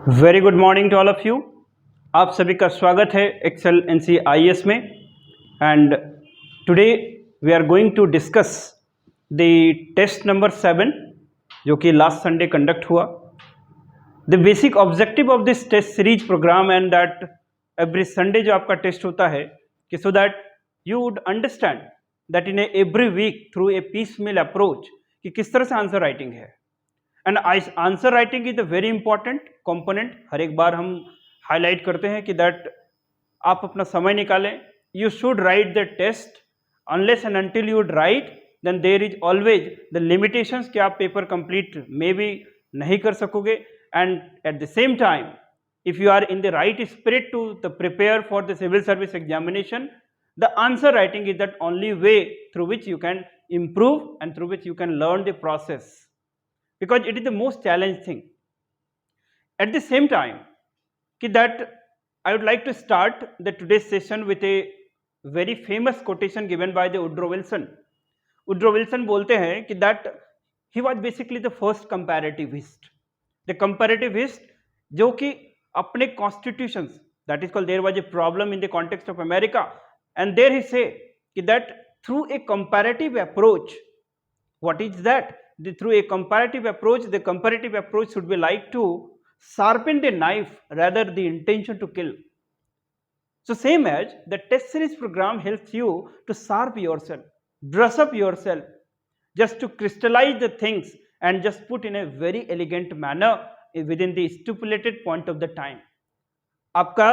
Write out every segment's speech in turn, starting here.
Very good morning to all of you. आप सभी का स्वागत है एक्सेल एनसी आईएएस में। And today we are going to discuss the test number 7 जो कि लास्ट संडे कंडक्ट हुआ। The basic objective of this test series programme and that every Sunday जो आपका टेस्ट होता है कि so that you would understand that in every week through a piecemeal approach कि किस तरह से आंसर राइटिंग है। And answer writing is a very important component. हर एक बार हम हाईलाइट करते हैं कि दैट आप अपना समय निकालें। You should write the test unless and until you write then there is always the limitations कि आप पेपर कंप्लीट मे बी नहीं कर सकोगे। And at the same time if you are in the right spirit to the prepare for the civil service examination, the answer writing is that only way through which you can improve and through which you can learn the process, because it is the most challenging thing. At the same time that I would like to start the today's session with a very famous quotation given by the Woodrow Wilson. Woodrow Wilson बोलते हैं कि that he was basically the first comparativist. The comparativist जो कि अपने constitutions that is called there was a problem in the context of America and there ही से कि that through a comparative approach what is that through a comparative approach the comparative approach should be like to sharpen the knife rather the intention to kill. So same as the test series program helps you to sharp yourself, brush up yourself, just to crystallize the things and just put in a very elegant manner within the stipulated point of the time. आपका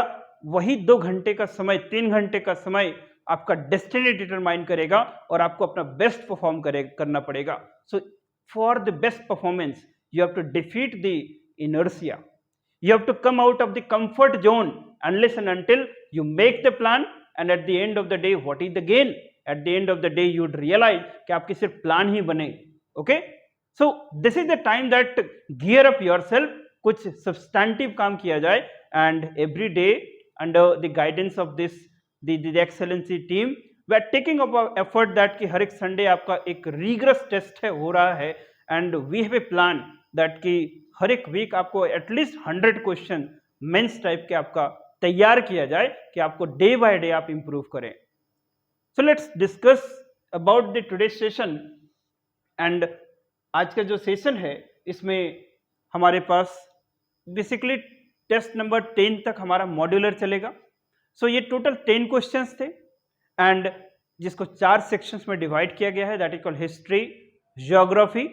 वही 2 घंटे का समय 3 घंटे का समय आपका destiny determine करेगा और आपको अपना बेस्ट परफॉर्म करना पड़ेगा. So for the best performance you have to defeat the inertia. You have to come out of the comfort zone unless and until you make the plan, and at the end of the day what is the gain? At the end of the day you would realize कि आपके सिर्फ plan ही बने. Okay, so this is the time that gear up yourself, कुछ substantive काम किया जाए, and every day under the guidance of this the excellency team we are taking up our effort that कि हर एक संडे आपका एक rigorous test है हो रहा है, and we have a plan that कि हर एक वीक आपको एटलीस्ट 100 क्वेश्चन मेंस टाइप के आपका तैयार किया जाए कि आपको डे बाय डे आप इंप्रूव करें. So let's discuss about the today session. And आज का जो सेशन है इसमें हमारे पास बेसिकली टेस्ट नंबर 10 तक हमारा मॉड्यूलर चलेगा. सो ये टोटल 10 क्वेश्चंस थे एंड जिसको 4 सेक्शंस में डिवाइड किया गया है, that is called history, geography,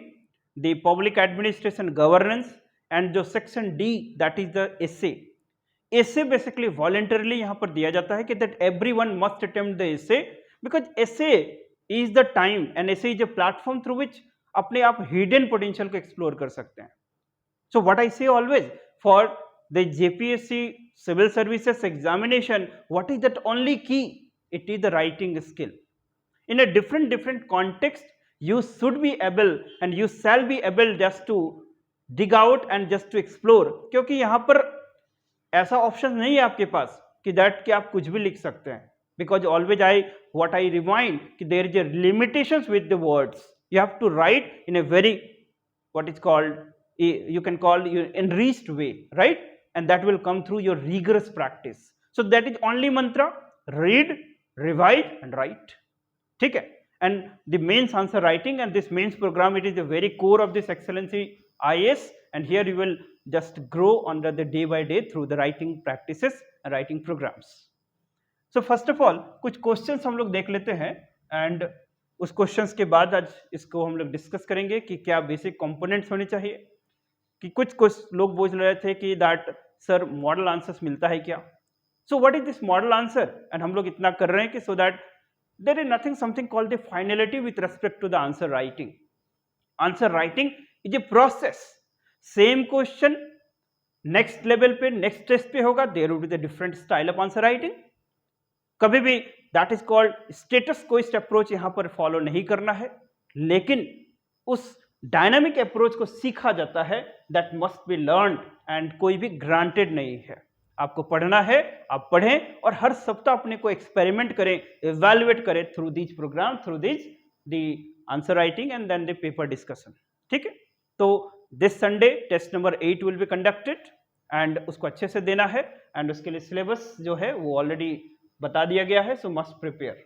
the public administration governance, and जो section D that is the essay. essay basically voluntarily यहाँ पर दिया जाता है कि that everyone must attempt the essay, because essay is the time and essay is a platform through which अपने आप hidden potential को explore कर सकते हैं. So what I say always for the JPSC civil services examination, what is that only key? It is the writing skill. In a different context you should be able and you shall be able just to dig out and just to explore, क्योंकि यहाँ पर ऐसा option नहीं है आपके पास कि that कि आप कुछ भी लिख सकते हैं, because always what I remind कि there is a limitations with the words. You have to write in a very what is called you can call enriched way, right? And that will come through your rigorous practice. So that is only mantra: read, revise and write. ठीक है. And the mains answer writing, and this mains program, it is the very core of this excellency IAS, and here you will just grow under the day by day through the writing practices and writing programs. So first of all कुछ questions हम लोग देख लेते हैं, and उस questions के बाद आज इसको हम लोग discuss करेंगे कि क्या basic components होने चाहिए. कि कुछ लोग बोल रहे थे कि that sir model answers मिलता है क्या. So what is this model answer? And हम लोग इतना कर रहे हैं कि so that there is something called the finality with respect to the answer writing. Answer writing is a process. Same question next level पे next test पे होगा, there would be the different style of answer writing. कभी भी that is called status quo approach यहाँ पर follow नहीं करना है, लेकिन उस dynamic approach को सीखा जाता है, that must be learned, and कोई भी granted नहीं है. आपको पढ़ना है, आप पढ़ें और हर सप्ताह अपने को एक्सपेरिमेंट करें, इवैल्यूएट करें through this programme, through this the answer writing and then the paper discussion. ठीक है. तो this Sunday test number 8 will be conducted and उसको अच्छे से देना है एंड उसके लिए सिलेबस जो है वो ऑलरेडी बता दिया गया है, so must prepare.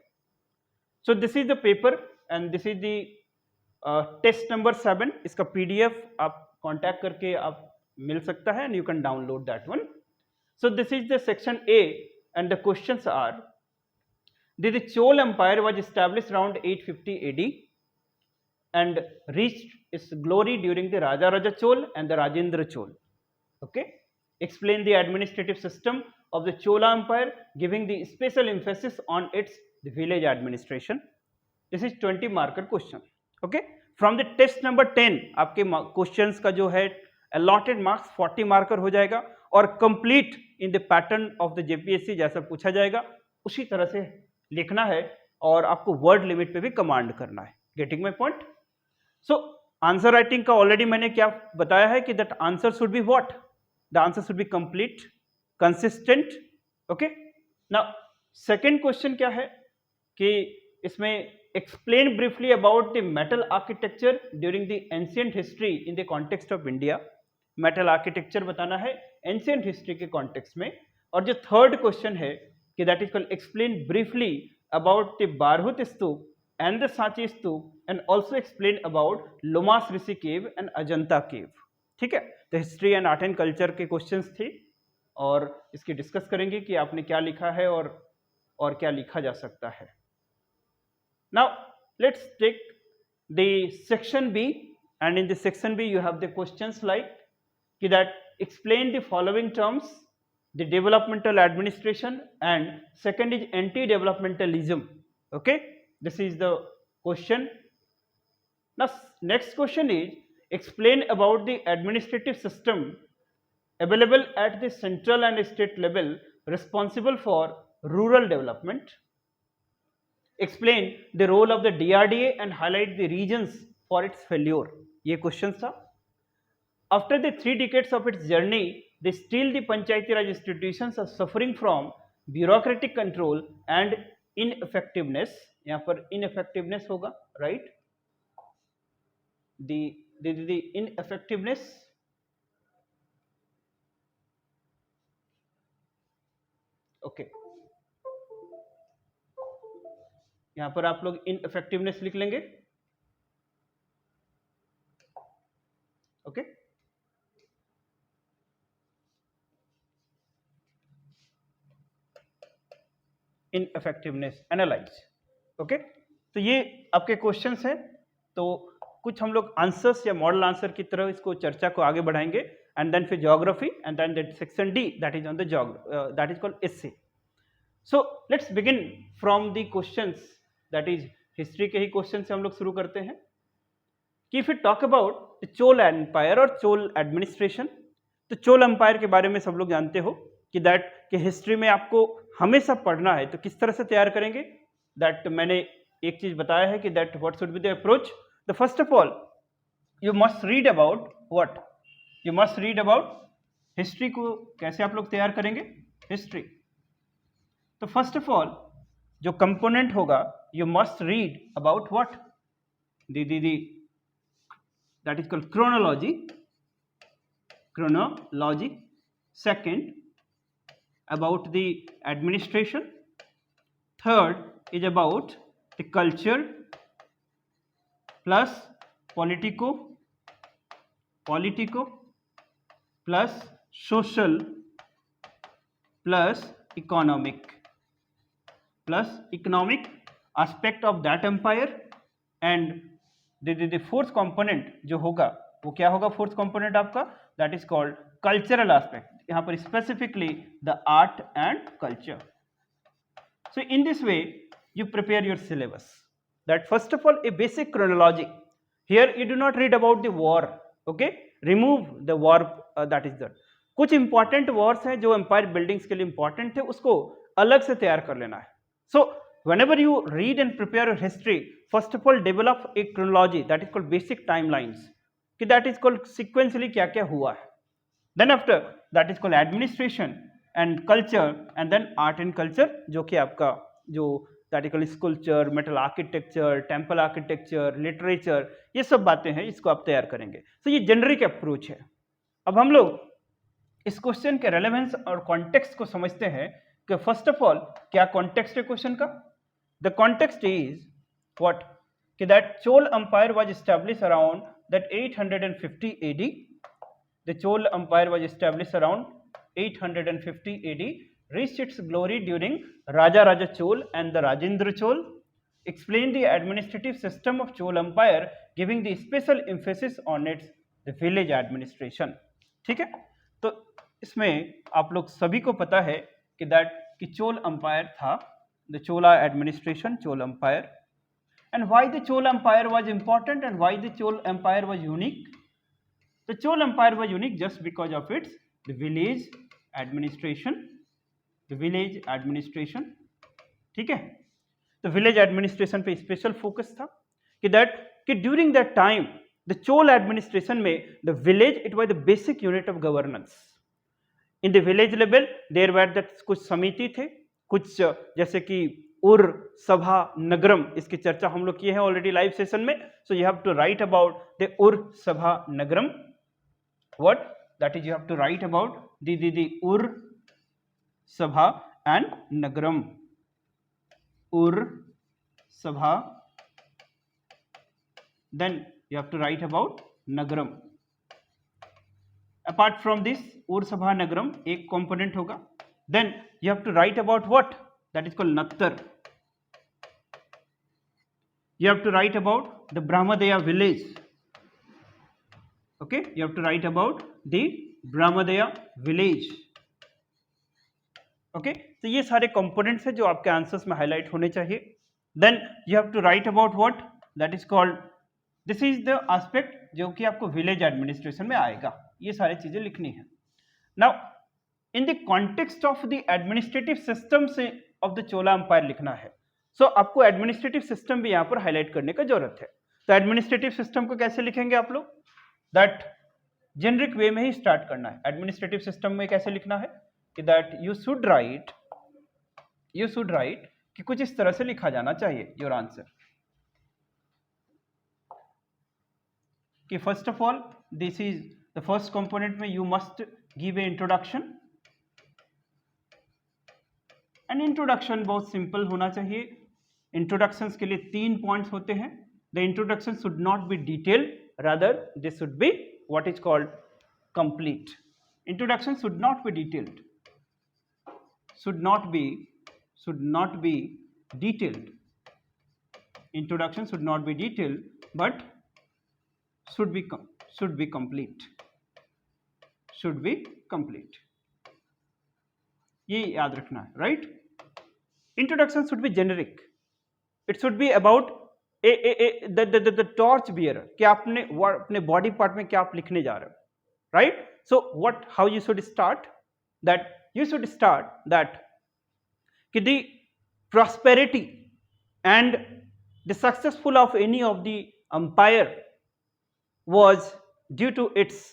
So this is the paper and this is the test number 7. इसका PDF आप कांटेक्ट करके आप मिल सकता है and you can download that one. So this is the section A and the questions are: the Chol Empire was established around 850 AD and reached its glory during the Raja Chol and the Rajendra Chol. Okay, explain the administrative system of the Chola Empire, giving the special emphasis on its village administration. This is 20 marker question. Okay, from the test number 10 आपके questions का जो है allotted marks 40 marker हो जाएगा और complete in the pattern of the JPSC जैसा पूछा जाएगा उसी तरह से लिखना है और आपको वर्ड लिमिट पे भी कमांड करना है. Getting my point? So answer writing का ऑलरेडी मैंने क्या बताया है कि that answer should be what, the answer should be complete, consistent. Okay, now second question क्या है कि इसमें explain briefly about the metal architecture during the ancient history in the context of India. Metal architecture बताना है ancient history के context में. और जो थर्ड क्वेश्चन है कि that is called explain briefly about the Bharhut stupa and the Sanchi stupa and also explain about Lomas Rishi cave and Ajanta cave. ठीक है, तो history and art and culture के क्वेश्चंस थे और इसकी डिस्कस करेंगे कि आपने क्या लिखा है और क्या लिखा जा सकता है. Now let's take the section B and in the section B you have the questions like कि that explain the following terms: the developmental administration and second is anti-developmentalism. Okay, this is the question. Now next question is explain about the administrative system available at the central and state level responsible for rural development. Explain the role of the DRDA and highlight the reasons for its failure. ये question था. After the 3 decades of its journey, still the Panchayati Raj institutions are suffering from bureaucratic control and ineffectiveness. यहाँ पर ineffectiveness होगा, right? The ineffectiveness. Okay. यहाँ पर आप लोग ineffectiveness लिख लेंगे. Okay. इनइफेक्टिवनेस एनालाइज. ओके, तो ये आपके क्वेश्चंस हैं. तो कुछ हम लोग आंसर्स या मॉडल आंसर की तरह इसको चर्चा को आगे बढ़ाएंगे एंड देन फिर geography and then that section D that is on the that is called essay. So let's begin from the questions, that is history के ही क्वेश्चन से हम लोग शुरू करते हैं कि if you talk about Chola empire और चोल एडमिनिस्ट्रेशन. तो चोल एम्पायर के बारे में सब लोग जानते हो कि दैट कि हिस्ट्री में आपको हमेशा पढ़ना है. तो किस तरह से तैयार करेंगे, दैट मैंने एक चीज बताया है कि that what should be the approach. The first of all you must read about what, you must read about history. को कैसे आप लोग तैयार करेंगे हिस्ट्री? तो फर्स्ट ऑफ ऑल जो कंपोनेंट होगा you must read about what, the that is called chronology. Chronology. Second, about the administration. Third is about the culture plus politico plus social plus economic aspect of that empire. And the fourth component जो होगा वो क्या होगा? Fourth component आपका that is called cultural aspect. यहाँ पर specifically the art and culture. So in this way you prepare your syllabus. That first of all a basic chronology. Here you do not read about the war. Okay, remove the war, that is that. कुछ important wars हैं जो empire buildings के लिए important थे, उसको अलग से तैयार कर लेना है. So whenever you read and prepare your history, first of all develop a chronology, that is called basic timelines, कि that is called sequentially क्या क्या हुआ है. Then after that is called administration and culture and then art and culture, जो कि आपका जो that is called sculpture, metal architecture, temple architecture, literature, ये सब बातें हैं, इसको आप तैयार करेंगे. तो ये जेनरिक अप्रोच है. अब हम लोग इस क्वेश्चन के रेलेवेंस और कॉन्टेक्स्ट को समझते हैं कि फर्स्ट ऑफ ऑल क्या कॉन्टेक्स्ट है क्वेश्चन का. द कॉन्टेक्स्ट इज व्हाट कि that Chola empire was established around that 850 AD. The Chola empire was established around 850 AD, reached its glory during Raja Raja Chol and the Rajendra Chol. Explain the administrative system of Chol Empire, giving the special emphasis on its the village administration. ठीक है, तो इसमें आप लोग सभी को पता है कि दैट कि चोल एम्पायर था, the Chola administration, Chola empire, and why the Chol Empire was important and why the Chol Empire was unique. The Chol Empire was unique just because of its the village administration, the village administration. ठीक है, तो village administration पे special focus था कि that कि during that time the Chola administration में the village it was the basic unit of governance. In the village level there were that कुछ समिति थे, कुछ जैसे कि उर सभा नगरम, इसकी चर्चा हम लोग किए हैं ऑलरेडी लाइव सेशन में. So you have to write about the Ur Sabha Nagaram. What that is, you have to write about the Ur Sabha and नगरम. उर सभा, then you have to write about nagaram. Apart from this ur sabha nagaram एक component होगा. Then you have to write about what that is called nattar. You have to write about the Brahmadeya village. Okay, you have to write about the Brahmadeya village. Okay, तो ये सारे components हैं जो आपके answers में highlight होने चाहिए. Then you have to write about what that is called, this is the aspect जो कि आपको विलेज एडमिनिस्ट्रेशन में आएगा. ये सारी चीजें लिखनी है. Now in the context of the administrative system से ऑफ द चोला एम्पायर लिखना है. सो आपको एडमिनिस्ट्रेटिव सिस्टम भी यहाँ पर हाईलाइट करने का जरूरत है. तो एडमिनिस्ट्रेटिव सिस्टम को कैसे लिखेंगे आप लोग, दैट जेनरिक वे में ही स्टार्ट करना है. एडमिनिस्ट्रेटिव सिस्टम में कैसे लिखना है कि दैट यू शुड राइट कि कुछ इस तरह से लिखा जाना चाहिए योर आंसर कि first of all this is the first component में you must give a introduction. And introduction बहुत सिंपल होना चाहिए. इंट्रोडक्शंस के लिए 3 पॉइंट्स होते हैं. The introduction should not be detailed, rather this should be what is called complete. Introduction should not be detailed, should not be detailed. Introduction should not be detailed, but should be complete. Should be complete. ये याद रखना है, right? Introduction should be generic. It should be about the torch bearer कि आपने अपने body part में क्या आप लिखने जा रहे हो, right? So what, how you should start that? You should start that the prosperity and the successful of any of the empire was due to its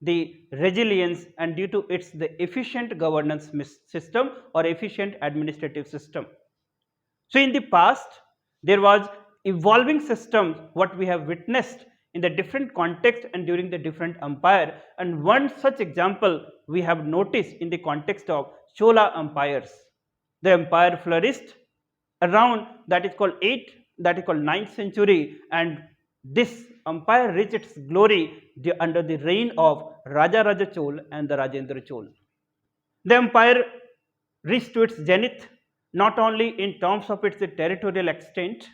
the resilience and due to its the efficient governance system or efficient administrative system. So in the past there was evolving systems what we have witnessed in the different context and during the different empire, and one such example we have noticed in the context of Chola empires. The empire flourished around that is called 9th century, and this empire reached its glory under the reign of Raja Raja Chol and the Rajendra Chol. The empire reached to its zenith not only in terms of its territorial extent,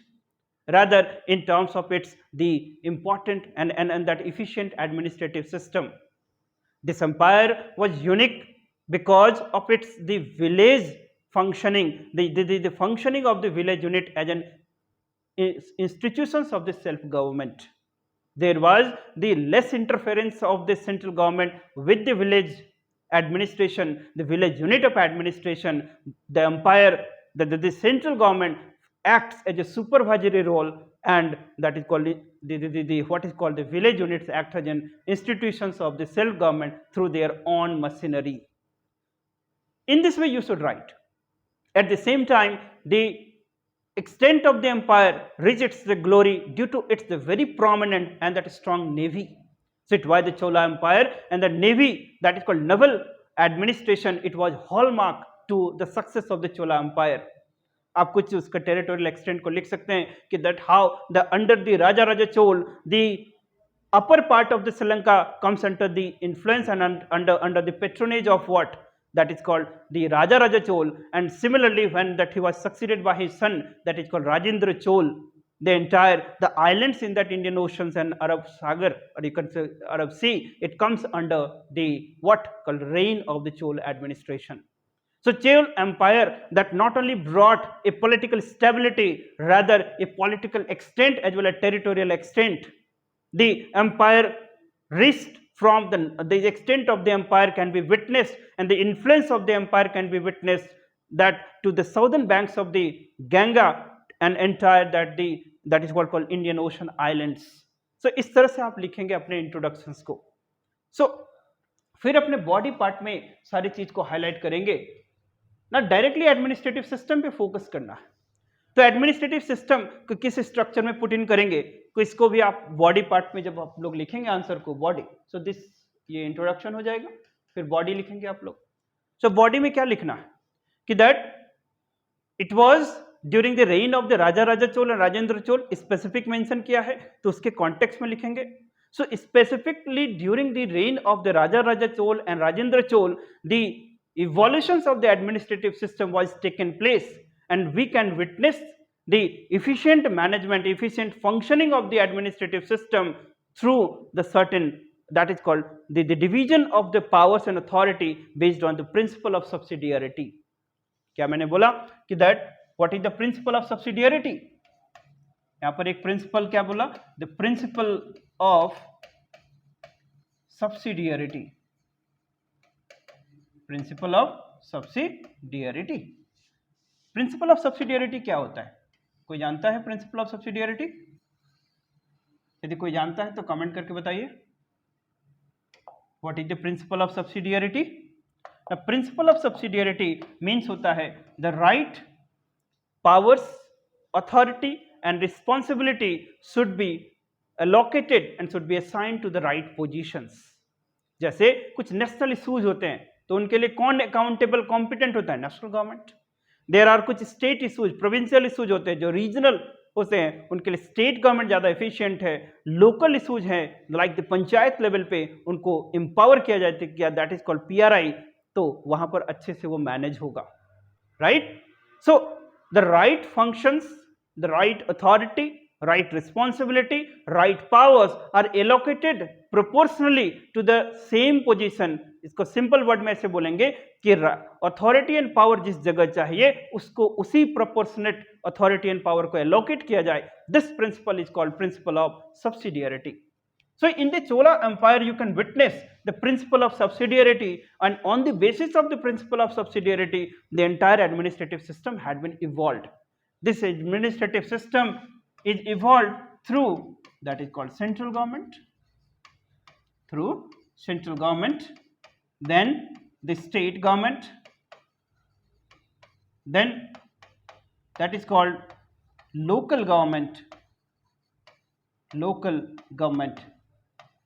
rather in terms of its the important and that efficient administrative system. This empire was unique because of its the village functioning, the functioning of the village unit as an institutions of the self government. There was the less interference of the central government with the village administration, the village unit of administration. The empire, the central government acts as a supervisory role, and that is called the what is called the village units act as an institutions of the self government through their own machinery. In this way you should write. At the same time, the extent of the empire reached its the glory due to its the very prominent and that strong navy. So it was the Chola empire and the navy, that is called naval administration it was hallmark to the success of the Chola empire. आप कुछ उसका territorial extent को लिख सकते हैं कि that how the under the Raja Raja Chola the upper part of the Sri Lanka comes under the influence and under the patronage of what that is called the Raja Raja Chol, and similarly when that he was succeeded by his son that is called Rajendra Chol, the islands in that Indian Oceans and Arab Sagar, or you can say Arab Sea, it comes under the what called reign of the Chol administration. So Chol empire that not only brought a political stability, rather a political extent as well as territorial extent. The empire reached from the extent of the empire can be witnessed, and the influence of the empire can be witnessed that to the southern banks of the Ganga and entire that is what called Indian Ocean islands. So इस तरह से आप लिखेंगे अपने introductions को। So फिर अपने body part में सारी चीज को हाईलाइट करेंगे ना, डायरेक्टली एडमिनिस्ट्रेटिव सिस्टम पे फोकस करना है। तो एडमिनिस्ट्रेटिव सिस्टम को किस स्ट्रक्चर में पुट इन करेंगे, तो इसको भी आप बॉडी पार्ट में जब आप लोग लिखेंगे आंसर को बॉडी, सो दिस ये इंट्रोडक्शन हो जाएगा, फिर बॉडी लिखेंगे आप लोग। सो बॉडी में क्या लिखना है कि that it was during the reign of the Raja Raja Chola and Rajendra Chola, specific mention किया है तो उसके कॉन्टेक्स्ट में लिखेंगे। So specifically during the reign of the Raja Raja Chola and Rajendra Chola the evolutions of the administrative system was taken place, and we can witness the efficient management, efficient functioning of the administrative system through the certain that is called the division of the powers and authority based on the principle of subsidiarity. क्या मैंने बोला कि that what is the principle of subsidiarity? यहाँ पर एक principle क्या बोला, the principle of subsidiarity. Principle of subsidiarity. Principle of subsidiarity क्या होता है, कोई जानता है प्रिंसिपल ऑफ सब्सिडियरिटी? यदि कोई जानता है तो कमेंट करके बताइए। What is the principle of subsidiarity? The principle of subsidiarity means होता है the right, powers, authority and responsibility should be allocated and should be assigned to the right positions. जैसे कुछ नेशनल इश्यूज होते हैं तो उनके लिए कौन अकाउंटेबल कॉम्पिटेंट होता है, नेशनल गवर्नमेंट। देयर आर कुछ स्टेट इश्यूज, प्रोविंशियल इश्यूज होते हैं जो रीजनल होते हैं, उनके लिए स्टेट गवर्नमेंट ज़्यादा एफिशिएंट है। लोकल इश्यूज हैं लाइक द पंचायत लेवल पे उनको एम्पावर किया जाता है, दैट इज कॉल्ड PRI, तो वहां पर अच्छे से वो मैनेज होगा, right. So the right functions, the right authority, right responsibility, right powers are allocated proportionally to the same position. इसको सिंपल वर्ड में ऐसे बोलेंगे कि अथॉरिटी एंड पावर जिस जगह चाहिए उसको उसी प्रोपोर्शनेट अथॉरिटी एंड पावर को एलोकेट किया जाए। This principle is called principle of subsidiarity. So in the Chola Empire you can witness the principle of subsidiarity, and on the basis of the principle of subsidiarity the entire administrative system had been evolved. This administrative system is evolved through that is called central government, then the state government, then that is called local government.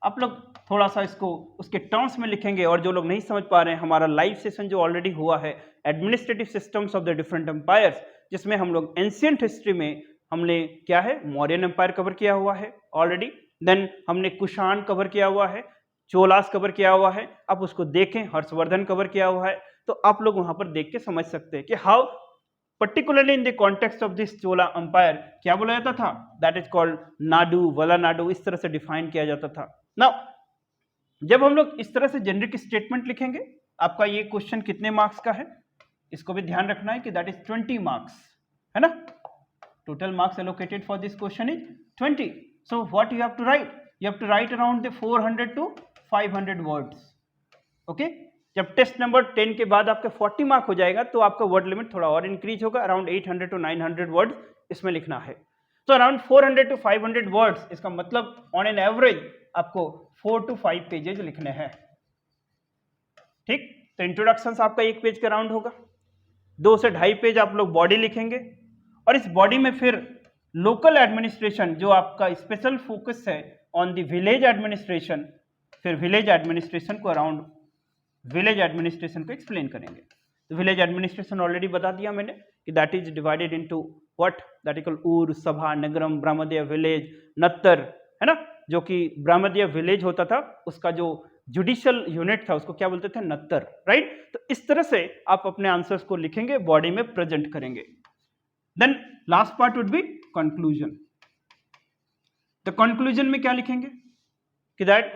आप लोग थोड़ा सा इसको उसके terms में लिखेंगे, और जो लोग नहीं समझ पा रहे हैं, हमारा लाइव सेशन जो ऑलरेडी हुआ है administrative systems of the different empires, जिसमें हम लोग एंशिएंट हिस्ट्री में हमने क्या है मौर्यन एम्पायर कवर किया हुआ है ऑलरेडी, देन हमने कुषाण कवर किया हुआ है, चोलास कवर किया हुआ है, आप उसको देखें, हर्षवर्धन कवर किया हुआ है, तो आप लोग वहां पर देख के समझ सकते हैं कि how particularly in the context of this Chola empire क्या बोला जाता था, दैट इज कॉल्ड नाडु, वला नाडु, इस तरह से डिफाइन किया जाता था। नाउ जब हम लोग इस तरह से जेनरिक स्टेटमेंट लिखेंगे, आपका ये क्वेश्चन कितने मार्क्स का है इसको भी ध्यान रखना है कि दैट इज 20 मार्क्स, है ना। Total marks allocated for this question is 20. So what you have to write? You have to write around the 400 to 500 words. Okay? जब टेस्ट नंबर 10 के बाद आपके 40 मार्क हो जाएगा तो आपका वर्ड लिमिट थोड़ा और इंक्रीज होगा, अराउंड 800 to 900 वर्ड्स इसमें लिखना है। तो अराउंड 400 to 500 वर्ड्स, इसका मतलब ऑन एन एवरेज आपको 4 to 5 पेजेज लिखने हैं, ठीक। तो इंट्रोडक्शन आपका 1 पेज के अराउंड होगा, 2 से 2.5 पेज आप लोग बॉडी लिखेंगे, और इस बॉडी में फिर लोकल एडमिनिस्ट्रेशन जो आपका स्पेशल फोकस है ऑन द विलेज एडमिनिस्ट्रेशन, फिर विलेज एडमिनिस्ट्रेशन को अराउंड विलेज एडमिनिस्ट्रेशन को एक्सप्लेन करेंगे। तो विलेज एडमिनिस्ट्रेशन ऑलरेडी बता दिया मैंने कि that is divided into what, that is called ऊर, सभा, नगरम, ब्राह्मदीय विलेज, नत्तर, है ना। जो कि ब्राह्मदीय विलेज होता था उसका जो जुडिशियल यूनिट था उसको क्या बोलते थे, नत्तर, राइट। तो इस तरह से आप अपने आंसर्स को लिखेंगे, बॉडी में प्रेजेंट करेंगे। Then last part would be conclusion. तो कंक्लूजन में क्या लिखेंगे कि दैट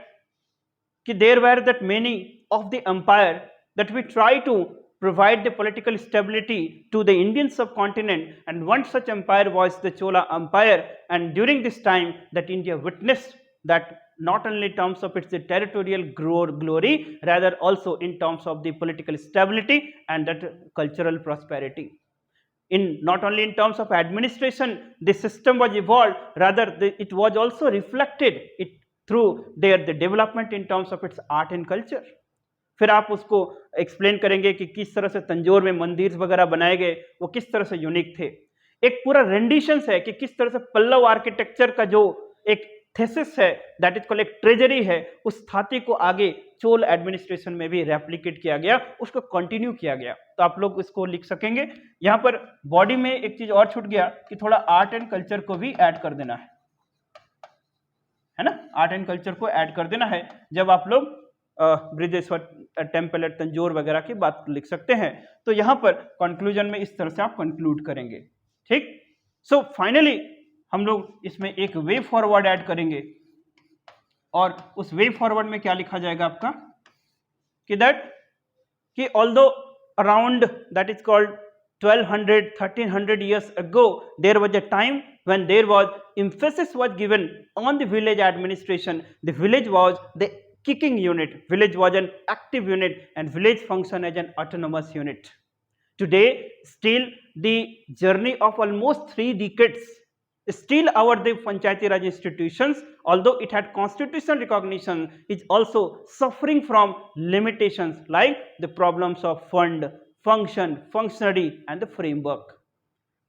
कि there were that many of the empire that we try to provide the political stability to the Indian subcontinent, and one such empire was the Chola Empire, and during this time that India witnessed that not only in terms of its territorial glory, rather also in terms of the political stability and that cultural prosperity. In not only in terms of administration the system was evolved, rather it was also reflected it through their the development in terms of its art and culture. फिर आप उसको explain करेंगे कि किस तरह से तंजौर में मंदिर वगैरह बनाए गए, वो किस तरह से यूनिक थे। एक पूरा रेंडिशंस है कि किस तरह से पल्लव आर्किटेक्चर का जो एक थेसिस है, दैट इज कॉल्ड एक ट्रेजरी है, उस थाती को आगे चोल एडमिनिस्ट्रेशन में भी रेप्लिकेट किया गया, उसको कंटिन्यू किया गया। तो आप लोग इसको लिख सकेंगे। यहाँ पर बॉडी में एक चीज और छूट गया कि थोड़ा आर्ट एंड कल्चर को भी ऐड कर देना है ना, आर्ट एंड कल्चर को ऐड कर देना है जब आप लोग बृहदेश्वर टेम्पल एट तंजौर वगैरह की बात लिख सकते हैं। तो यहाँ पर कंक्लूजन में इस तरह से आप कंक्लूड करेंगे, ठीक। सो फाइनली हम लोग इसमें एक वे फॉरवर्ड ऐड करेंगे, और उस वे फॉरवर्ड में क्या लिखा जाएगा आपका कि दैट कि although around that is called 1200-1300 years ago there was a time when there was emphasis was given on the village administration. The village was the kicking unit, village was an active unit, and village function as an autonomous unit. Today still the journey of almost 3 decades, still our the Panchayati Raj institutions, although it had constitutional recognition, is also suffering from limitations like the problems of fund, function, functionary and the framework.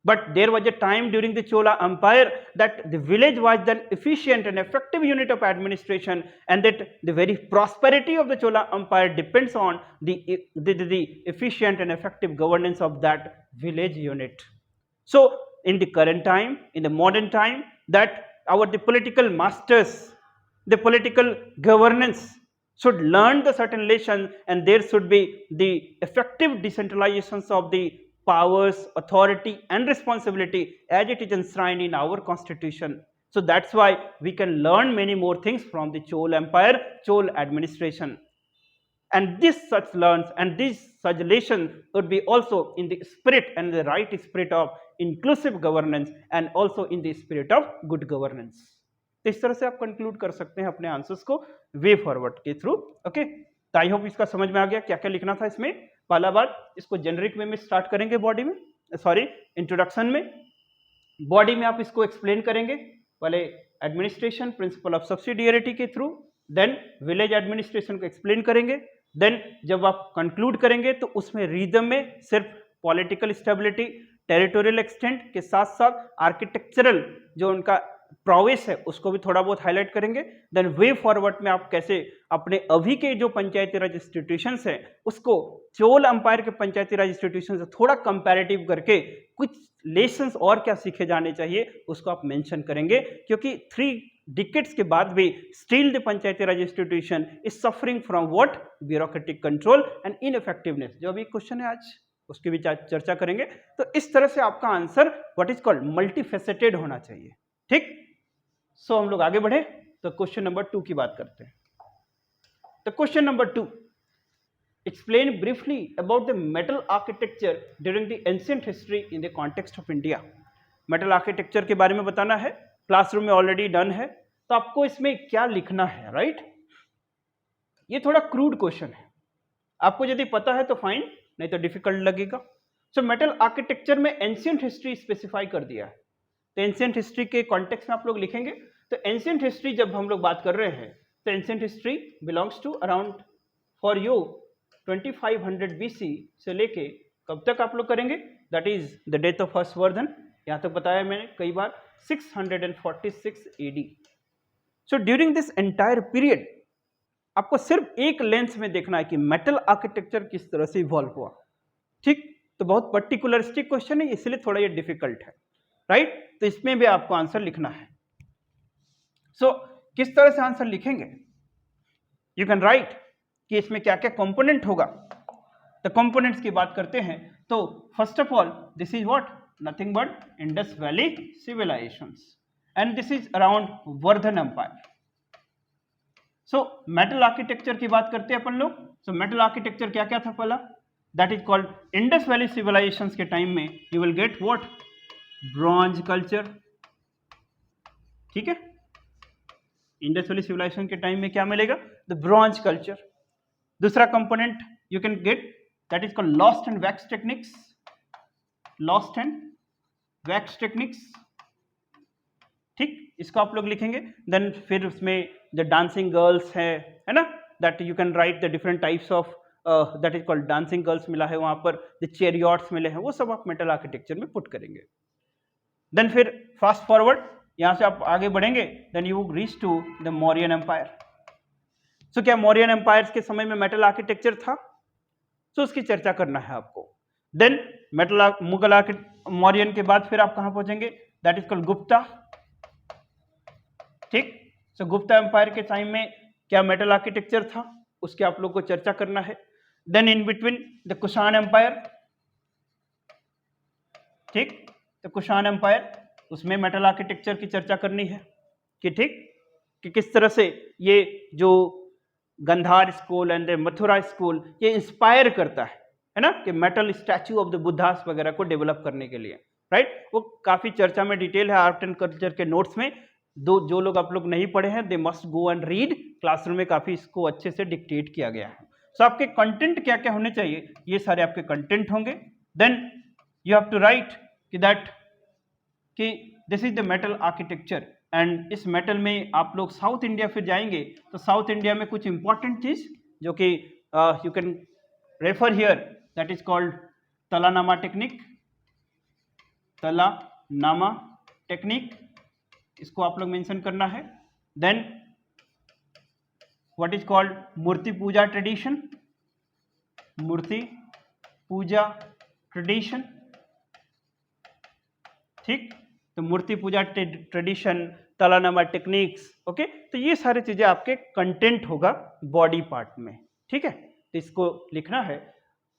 But there was a time during the Chola Empire that the village was an efficient and effective unit of administration, and that the very prosperity of the Chola Empire depends on the efficient and effective governance of that village unit. So in the current time, in the modern time, that the political masters, the political governance should learn the certain lessons, and there should be the effective decentralizations of the powers, authority and responsibility as it is enshrined in our constitution. So that's why we can learn many more things from the Chol Empire, Chol administration. And this such learns and this such lessons would be also in the spirit and the right spirit of inclusive governance, and also in the spirit of good governance. तो इस तरह से आप conclude कर सकते हैं अपने answers को वे फॉरवर्ड के थ्रू। ओके, तो आई होप इसका समझ में आ गया क्या क्या लिखना था इसमें। पहला बात, इसको जेनरिक वे में स्टार्ट करेंगे, बॉडी में सॉरी इंट्रोडक्शन में, बॉडी में आप इसको एक्सप्लेन करेंगे पहले एडमिनिस्ट्रेशन प्रिंसिपल ऑफ सब्सिडियरिटी के थ्रू, देन विलेज एडमिनिस्ट्रेशन को एक्सप्लेन करेंगे, देन जब आप कंक्लूड करेंगे तो उसमें रीजन में सिर्फ पॉलिटिकल स्टेबिलिटी, टेरिटोरियल एक्सटेंट के साथ साथ आर्किटेक्चरल जो उनका प्रोवेस है उसको भी थोड़ा बहुत हाईलाइट करेंगे। देन वे फॉरवर्ड में आप कैसे अपने अभी के जो पंचायती राज इंस्टीट्यूशंस हैं उसको चोल अंपायर के पंचायती राज इंस्टीट्यूशन से थोड़ा कंपैरेटिव करके कुछ लेसन्स और क्या सीखे जाने चाहिए उसको आप मेंशन करेंगे, क्योंकि 3 डिकेड्स के बाद भी still the Panchayati Raj institution is suffering from what, bureaucratic control and इनइफेक्टिवनेस, जो अभी क्वेश्चन है आज उसकी भी चर्चा करेंगे। तो इस तरह से आपका answer what is called multifaceted होना चाहिए, ठीक। सो हम लोग आगे बढ़े तो क्वेश्चन नंबर 2 की बात करते हैं। तो question number 2, explain briefly about the metal architecture during the ancient history in the context of India. Metal architecture के बारे में बताना है, क्लासरूम में ऑलरेडी डन है, तो आपको इसमें क्या लिखना है, राइट। ये थोड़ा क्रूड क्वेश्चन है, आपको यदि पता है तो फाइन, नहीं तो डिफिकल्ट लगेगा। सो मेटल आर्किटेक्चर में एंशिएंट हिस्ट्री स्पेसिफाई कर दिया है, तो एंशिएंट हिस्ट्री के कॉन्टेक्स्ट में आप लोग लिखेंगे। तो एंशिएंट हिस्ट्री जब हम लोग बात कर रहे हैं तो ancient history belongs to around for you 2500 BC से लेके कब तक आप लोग करेंगे, that is the death of Harshavardhan, यहाँ तक बताया मैंने कई बार, 646 AD। So during this entire period आपको सिर्फ एक लेंस में देखना है कि मेटल आर्किटेक्चर किस तरह से इवॉल्व हुआ, ठीक। तो बहुत पर्टिकुलरिस्टिक क्वेश्चन है, इसलिए थोड़ा ये डिफिकल्ट है, राइट। तो इसमें भी आपको आंसर लिखना है। सो किस तरह से आंसर लिखेंगे, यू कैन राइट कि इसमें क्या क्या कंपोनेंट होगा। तो कंपोनेंट्स की बात करते हैं तो first of all this is what, nothing but Indus valley civilisations, and this is around Vardhan empire. So metal architecture की बात करते हैं अपन लोग। सो मेटल आर्किटेक्चर क्या क्या था पहला, that is called Indus valley civilisations के टाइम में you will get what, bronze culture, ठीक है। इंडस वैली सिविलाइजेशन के टाइम में क्या मिलेगा, द ब्रॉन्ज कल्चर। दूसरा component you can get that is called lost and wax techniques, lost and wax techniques, ठीक, इसको आप लोग लिखेंगे। देन फिर उसमें द डांसिंग गर्ल्स है ना, that you can write the different types of that is called dancing girls मिला है वहां पर, द चेरियट्स मिले हैं, वो सब आप मेटल आर्किटेक्चर में पुट करेंगे। देन फिर फास्ट फॉरवर्ड यहां से आप आगे बढ़ेंगे, then you reach to the Mauryan empire. So क्या मौर्यन एम्पायर के समय में मेटल आर्किटेक्चर था, सो उसकी चर्चा करना है आपको। देन मेटल मुगल मौर्यन के बाद फिर आप कहां पहुंचेंगे, दैट इज कॉल्ड गुप्ता, ठीक। सो गुप्ता एम्पायर के टाइम में क्या मेटल आर्किटेक्चर था, उसके आप लोग को चर्चा करना है। Then in between the Kushan empire, ठीक, तो कुषाण एम्पायर उसमें मेटल आर्किटेक्चर की चर्चा करनी है कि ठीक, कि किस तरह से ये जो Gandhara school and Mathura school ये इंस्पायर करता है ना, कि metal statue of the Buddhas वगैरह को डेवलप करने के लिए, राइट। वो काफी चर्चा में डिटेल है आर्ट एंड कल्चर के नोट्स में। जो लोग आप लोग नहीं पढ़े हैं they must go and read, classroom में काफी इसको अच्छे से डिक्टेट किया गया है। सो आपके कंटेंट क्या क्या होने चाहिए, ये सारे आपके कंटेंट होंगे। Then you have to write कि दैट कि this is the metal architecture, and इस मेटल में आप लोग साउथ इंडिया फिर जाएंगे तो साउथ इंडिया में कुछ इंपॉर्टेंट चीज जो कि you can refer here, that is called talanama technique, talanama technique, इसको आप लोग मेंशन करना है। Then what is called murti puja tradition, murti puja tradition, ठीक। तो murti puja tradition, talanama techniques, okay. तो ये सारी चीजें आपके कंटेंट होगा बॉडी पार्ट में, ठीक है। तो इसको लिखना है,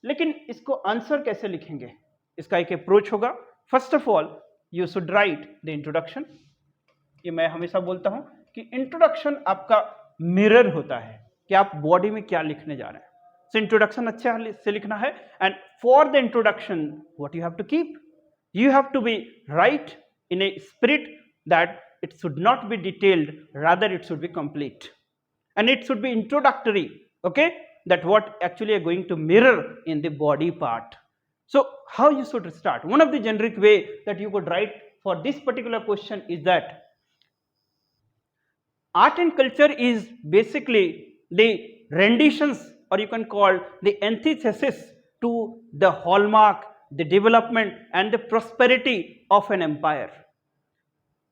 लेकिन इसको आंसर कैसे लिखेंगे, इसका एक अप्रोच होगा। First of all you should write the introduction. ये मैं हमेशा बोलता हूं कि इंट्रोडक्शन आपका मिरर होता है कि आप बॉडी में क्या लिखने जा रहे हैं। सो इंट्रोडक्शन अच्छे से लिखना है, and for the introduction what you have to keep, you have to be right in a spirit that it should not be detailed, rather it should be complete, and it should be introductory, okay, that what actually are going to mirror in the body part. So how you should start, one of the generic way that you could write for this particular question is that art and culture is basically the renditions, or you can call the antithesis to the hallmark, the development and the prosperity of an empire.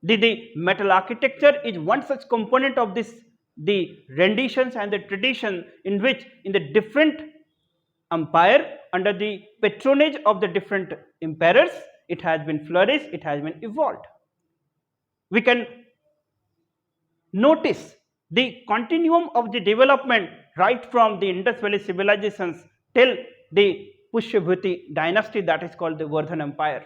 The metal architecture is one such component of this, the renditions and the tradition in which in the different empire under the patronage of the different emperors it has been flourished, it has been evolved. We can notice the continuum of the development right from the Indus Valley civilizations till the Pushyabhuti dynasty, that is called the Vardhan Empire.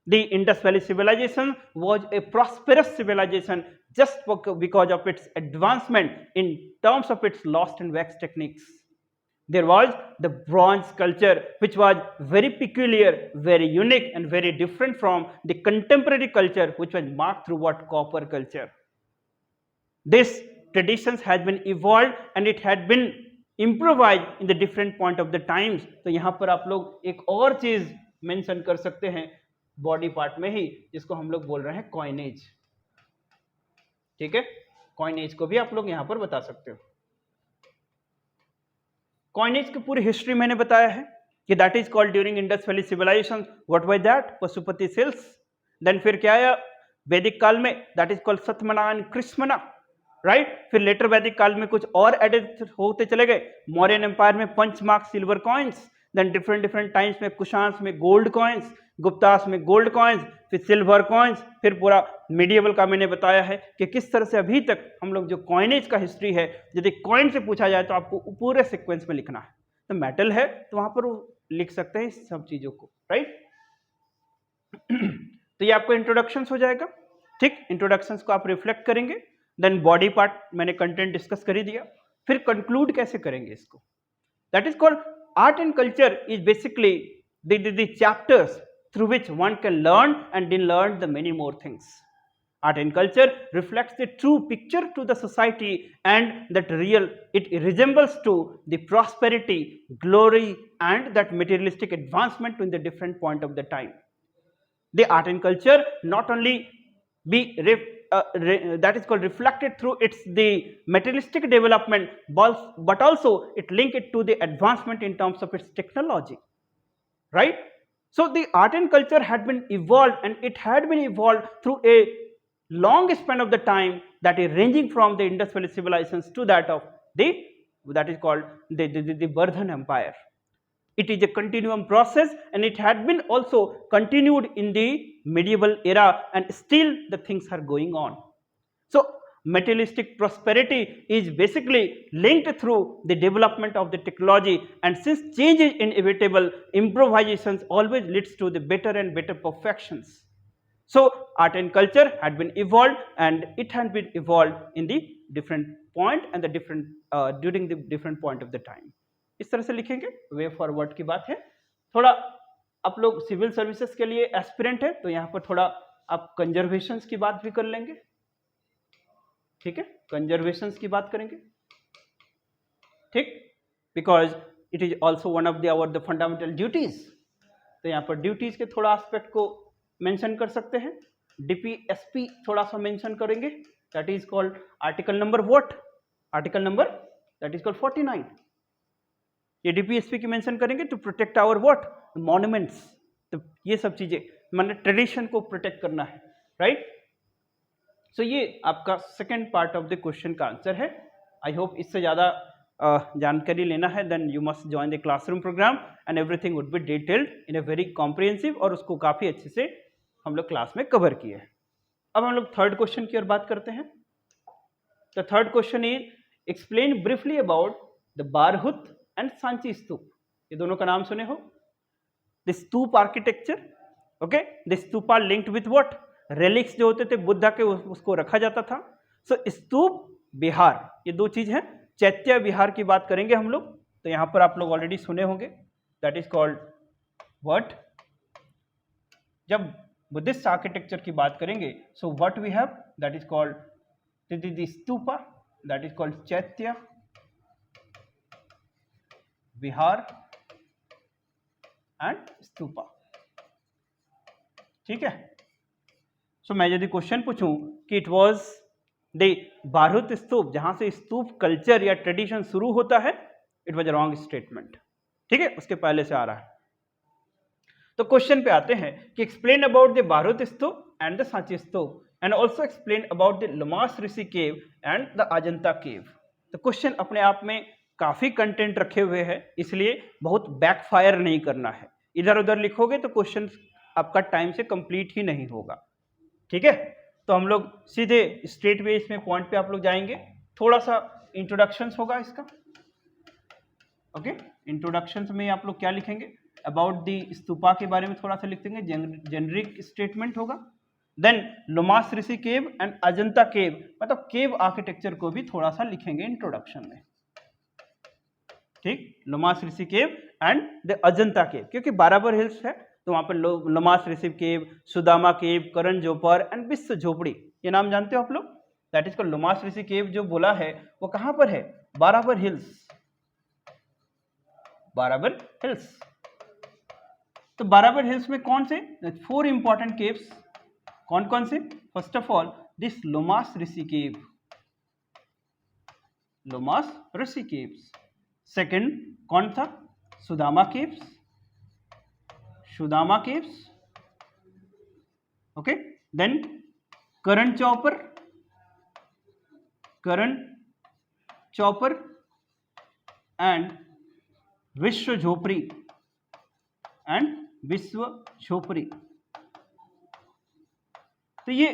The Indus Valley civilization was a prosperous civilization just because of its advancement in terms of its lost and wax techniques. There was the bronze culture, which was very peculiar, very unique and very different from the contemporary culture, which was marked through what copper culture. This traditions has been evolved and it had been improvise in the different point of the times. तो यहां पर आप लोग एक और चीज mention कर सकते हैं बॉडी पार्ट में ही, जिसको हम लोग बोल रहे हैं कॉइनेज, ठीक है। कॉइनेज को भी आप लोग यहां पर बता सकते हो। कॉइनेज की पूरी हिस्ट्री मैंने बताया है कि that is called during Indus valley civilisation, what was that, Pashupati seals. Then फिर क्या आया वैदिक काल में, that is called satamana and krishmana. Right. फिर लेटर वैदिक काल में कुछ और एडेड होते चले गए। मौर्यन एम्पायर में punch mark silver coins, then different different times में कुशांस में गोल्ड कॉइन्स, गुप्तास में गोल्ड कॉइन्स, फिर सिल्वर कॉइन्स, फिर पूरा मिडिएवल का मैंने बताया है कि किस तरह से अभी तक हम लोग जो कॉइनेज का हिस्ट्री है, यदि कॉइन से पूछा जाए तो आपको पूरे सीक्वेंस में लिखना है। तो मेटल है तो वहां पर वो लिख सकते हैं इस सब चीजों को, राइट। तो ये आपको इंट्रोडक्शन हो जाएगा, ठीक। इंट्रोडक्शन को आप रिफ्लेक्ट करेंगे, देन बॉडी पार्ट मैंने कंटेंट डिस्कस कर ही दिया। फिर कंक्लूड कैसे करेंगे इसको, that is called art and culture is basically the chapters through which one can learn and then learn the many more things. Art and culture reflects the true picture to the society and that real it resembles to the prosperity, glory and that materialistic advancement in the different point of the time. The art and culture not only be that is called reflected through its the materialistic development, but also it link it to the advancement in terms of its technology, right. So the art and culture had been evolved, and it had been evolved through a long span of the time, that is ranging from the industrial civilizations to that of the that is called the Bardhan Empire. It is a continuum process, and it had been also continued in the medieval era, and still the things are going on. So materialistic prosperity is basically linked through the development of the technology, and since change is inevitable, improvisations always leads to the better and better perfections. So art and culture had been evolved, and it had been evolved in the different point and the different during the different point of the time. इस तरह से लिखेंगे, way forward की बात है। थोड़ा आप लोग सिविल सर्विसेज के लिए एस्पिरेंट है, तो यहाँ पर थोड़ा आप कंजर्वेशन की बात भी कर लेंगे, ठीक है। कंजर्वेशन की बात करेंगे, ठीक, because it is also one of the our the fundamental duties. तो यहाँ पर ड्यूटीज के थोड़ा एस्पेक्ट को मेंशन कर सकते हैं। डीपीएसपी थोड़ा सा मेंशन करेंगे, that is called article number what, article number that is called 49। ये डीपीएसपी की मेंशन करेंगे to protect our what monuments. तो ये सब चीजें माने ट्रेडिशन को प्रोटेक्ट करना है, राइट। सो ये आपका second part of the question का आंसर है। आई होप इससे ज़्यादा जानकारी लेना है, then you must join the classroom programme and everything would be detailed in a very comprehensive, और उसको काफ़ी अच्छे से हम लोग क्लास में कवर किए हैं। अब हम लोग थर्ड क्वेश्चन की ओर बात करते हैं। The third question is explain briefly about the Bharhut and Sanchi stupa. ये दोनों का नाम सुने हो, the stupa architecture, okay. The stupa are linked with what, relics जो होते थे बुद्धा के, उसको रखा जाता था। सो स्तूप विहार, ये दो चीज है। चैत्य विहार की बात करेंगे हम लोग, तो यहां पर आप लोग ऑलरेडी सुने होंगे, दैट इज कॉल्ड व्हाट। जब बुद्धिस्ट आर्किटेक्चर की बात करेंगे, so what we have, that is called the stupa, that is called chaitya vihara and stupa, ठीक है। सो मैं यदि क्वेश्चन पूछूं कि इट वाज द बारहुत स्तूप, जहां से स्तूप कल्चर या ट्रेडिशन शुरू होता है, it was a wrong statement, ठीक है, उसके पहले से आ रहा है। तो क्वेश्चन पे आते हैं कि explain about the Bharhut stupa and the Sanchi stupa, and also explain about the Lomas Rishi cave and the Ajanta cave. तो क्वेश्चन अपने आप में काफी कंटेंट रखे हुए हैं, इसलिए बहुत बैकफायर नहीं करना है। इधर उधर लिखोगे तो क्वेश्चन आपका टाइम से कंप्लीट ही नहीं होगा, ठीक है। तो हम लोग सीधे स्ट्रेट वे इसमें पॉइंट पे आप लोग जाएंगे। थोड़ा सा इंट्रोडक्शन होगा इसका, ओके। इंट्रोडक्शन में आप लोग क्या लिखेंगे, अबाउट द स्तूपा के बारे में थोड़ा सा लिख देंगे, जेनरिक स्टेटमेंट होगा। Then Lomas Rishi cave and Ajanta cave, मतलब केव आर्किटेक्चर को भी थोड़ा सा लिखेंगे इंट्रोडक्शन में, ठीक। Lomas Rishi cave and the Ajanta केव, क्योंकि बाराबर हिल्स है तो वहां पर लोमास ऋषि केव, सुदामा केव, करण जोपर एंड विश्व झोपड़ी, ये नाम जानते हो आप लोग। That is called Lomas Rishi केव। जो बोला है वो कहां पर है, बाराबर हिल्स, बाराबर हिल्स। तो बाराबर हिल्स में कौन से 4 इंपॉर्टेंट केव्स, कौन कौन से, first of all this Lomas Rishi cave, Lomas Rishi caves. Second कौन था, Sudama caves, Sudama caves, okay. Then Karan Chaupar, Karan Chaupar and Vishwa Jhopri तो ये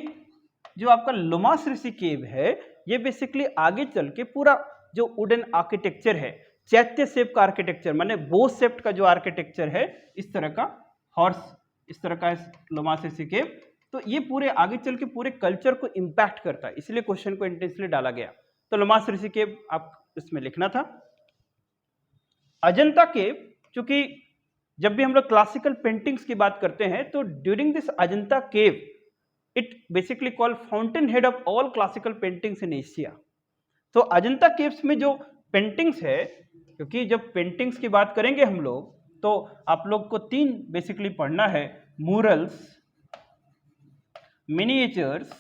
जो आपका लोमास ऋषि केव है, ये बेसिकली आगे चल के पूरा जो वुडन आर्किटेक्चर है, चैत्य शेप का आर्किटेक्चर, माने बो शेप्ड का जो आर्किटेक्चर है, इस तरह का हॉर्स, इस तरह का लोमास ऋषि केव, तो ये पूरे आगे चल के पूरे कल्चर को इम्पैक्ट करता है, इसलिए क्वेश्चन को इंटेंसली डाला गया। तो लोमास ऋषि केव आप इसमें लिखना था। अजंता केव, चूंकि जब भी हम लोग क्लासिकल पेंटिंग्स की बात करते हैं तो during this Ajanta cave it basically called fountain head of all classical paintings in Asia. तो अजंता केव्स में जो पेंटिंग्स है, क्योंकि जब पेंटिंग्स की बात करेंगे हम लोग तो आप लोग को 3 बेसिकली पढ़ना है, मूरल्स, miniatures,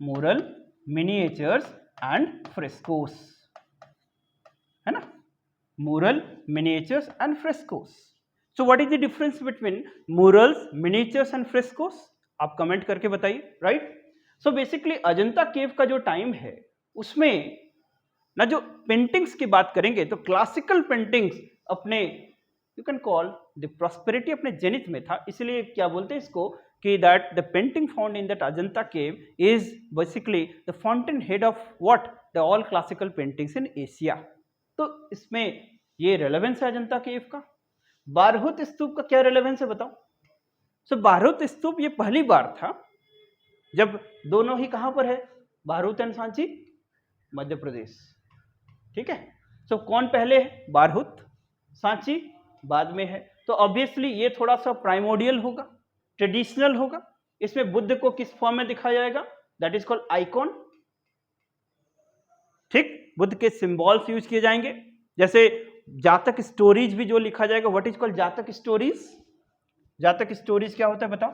mural, miniatures and frescoes, है ना, mural, miniatures and frescoes. So what is the difference between murals, miniatures and frescoes? आप कमेंट करके बताइए, राइट। सो बेसिकली अजंता केव का जो टाइम है उसमें ना जो पेंटिंग्स की बात करेंगे तो क्लासिकल पेंटिंग्स अपने you can call the prosperity अपने जेनिथ में था, इसलिए क्या बोलते हैं इसको कि that the painting found in that Ajanta cave is basically the fountain head of what the all classical paintings in Asia. तो इसमें ये रेलेवेंस है अजंता केव का। बारहुत स्तूप का क्या रेलेवेंस है बताओ। सो बारहुत स्तूप ये पहली बार था जब दोनों ही कहां पर है, बारहुत एंड सांची, मध्य प्रदेश, ठीक है। सो कौन पहले है, बारहुत, सांची बाद में है, तो ऑब्वियसली ये थोड़ा सा प्राइमोडियल होगा, ट्रेडिशनल होगा। इसमें बुद्ध को किस फॉर्म में दिखाया जाएगा, दैट इज कॉल्ड आइकॉन, ठीक। बुद्ध के सिंबल्स यूज किए जाएंगे, जैसे जातक स्टोरीज भी जो लिखा जाएगा, व्हाट इज कॉल्ड जातक स्टोरीज। जातक स्टोरीज क्या होता है बताओ,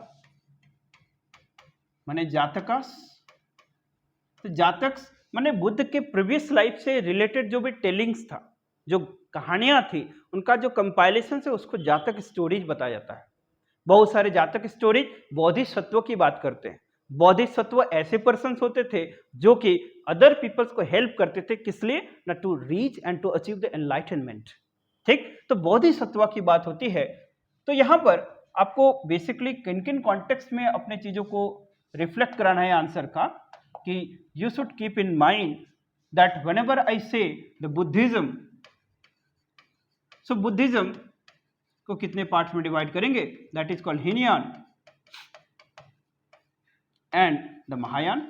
माने जातकस, तो जातक माने बुद्ध के प्रीवियस लाइफ से रिलेटेड जो भी टेलिंग्स था, जो कहानियां थी, उनका जो कंपाइलेशन है उसको जातक स्टोरीज बताया जाता है। बहुत सारे जातक स्टोरीज बोधिसत्व की बात करते हैं। बोधिसत्व ऐसे पर्सन्स होते थे जो कि अदर पीपल्स को हेल्प करते थे, किस लिए, ना to reach and to achieve the enlightenment, ठीक। तो बोधिसत्व की बात होती है। तो यहां पर आपको बेसिकली किन किन कॉन्टेक्स्ट में अपने चीजों को रिफ्लेक्ट कराना है आंसर का, कि you should keep in mind that whenever I से द बुद्धिज्म, सो बुद्धिज्म को कितने पार्ट्स में डिवाइड करेंगे, that is called Hinayana and the Mahayana.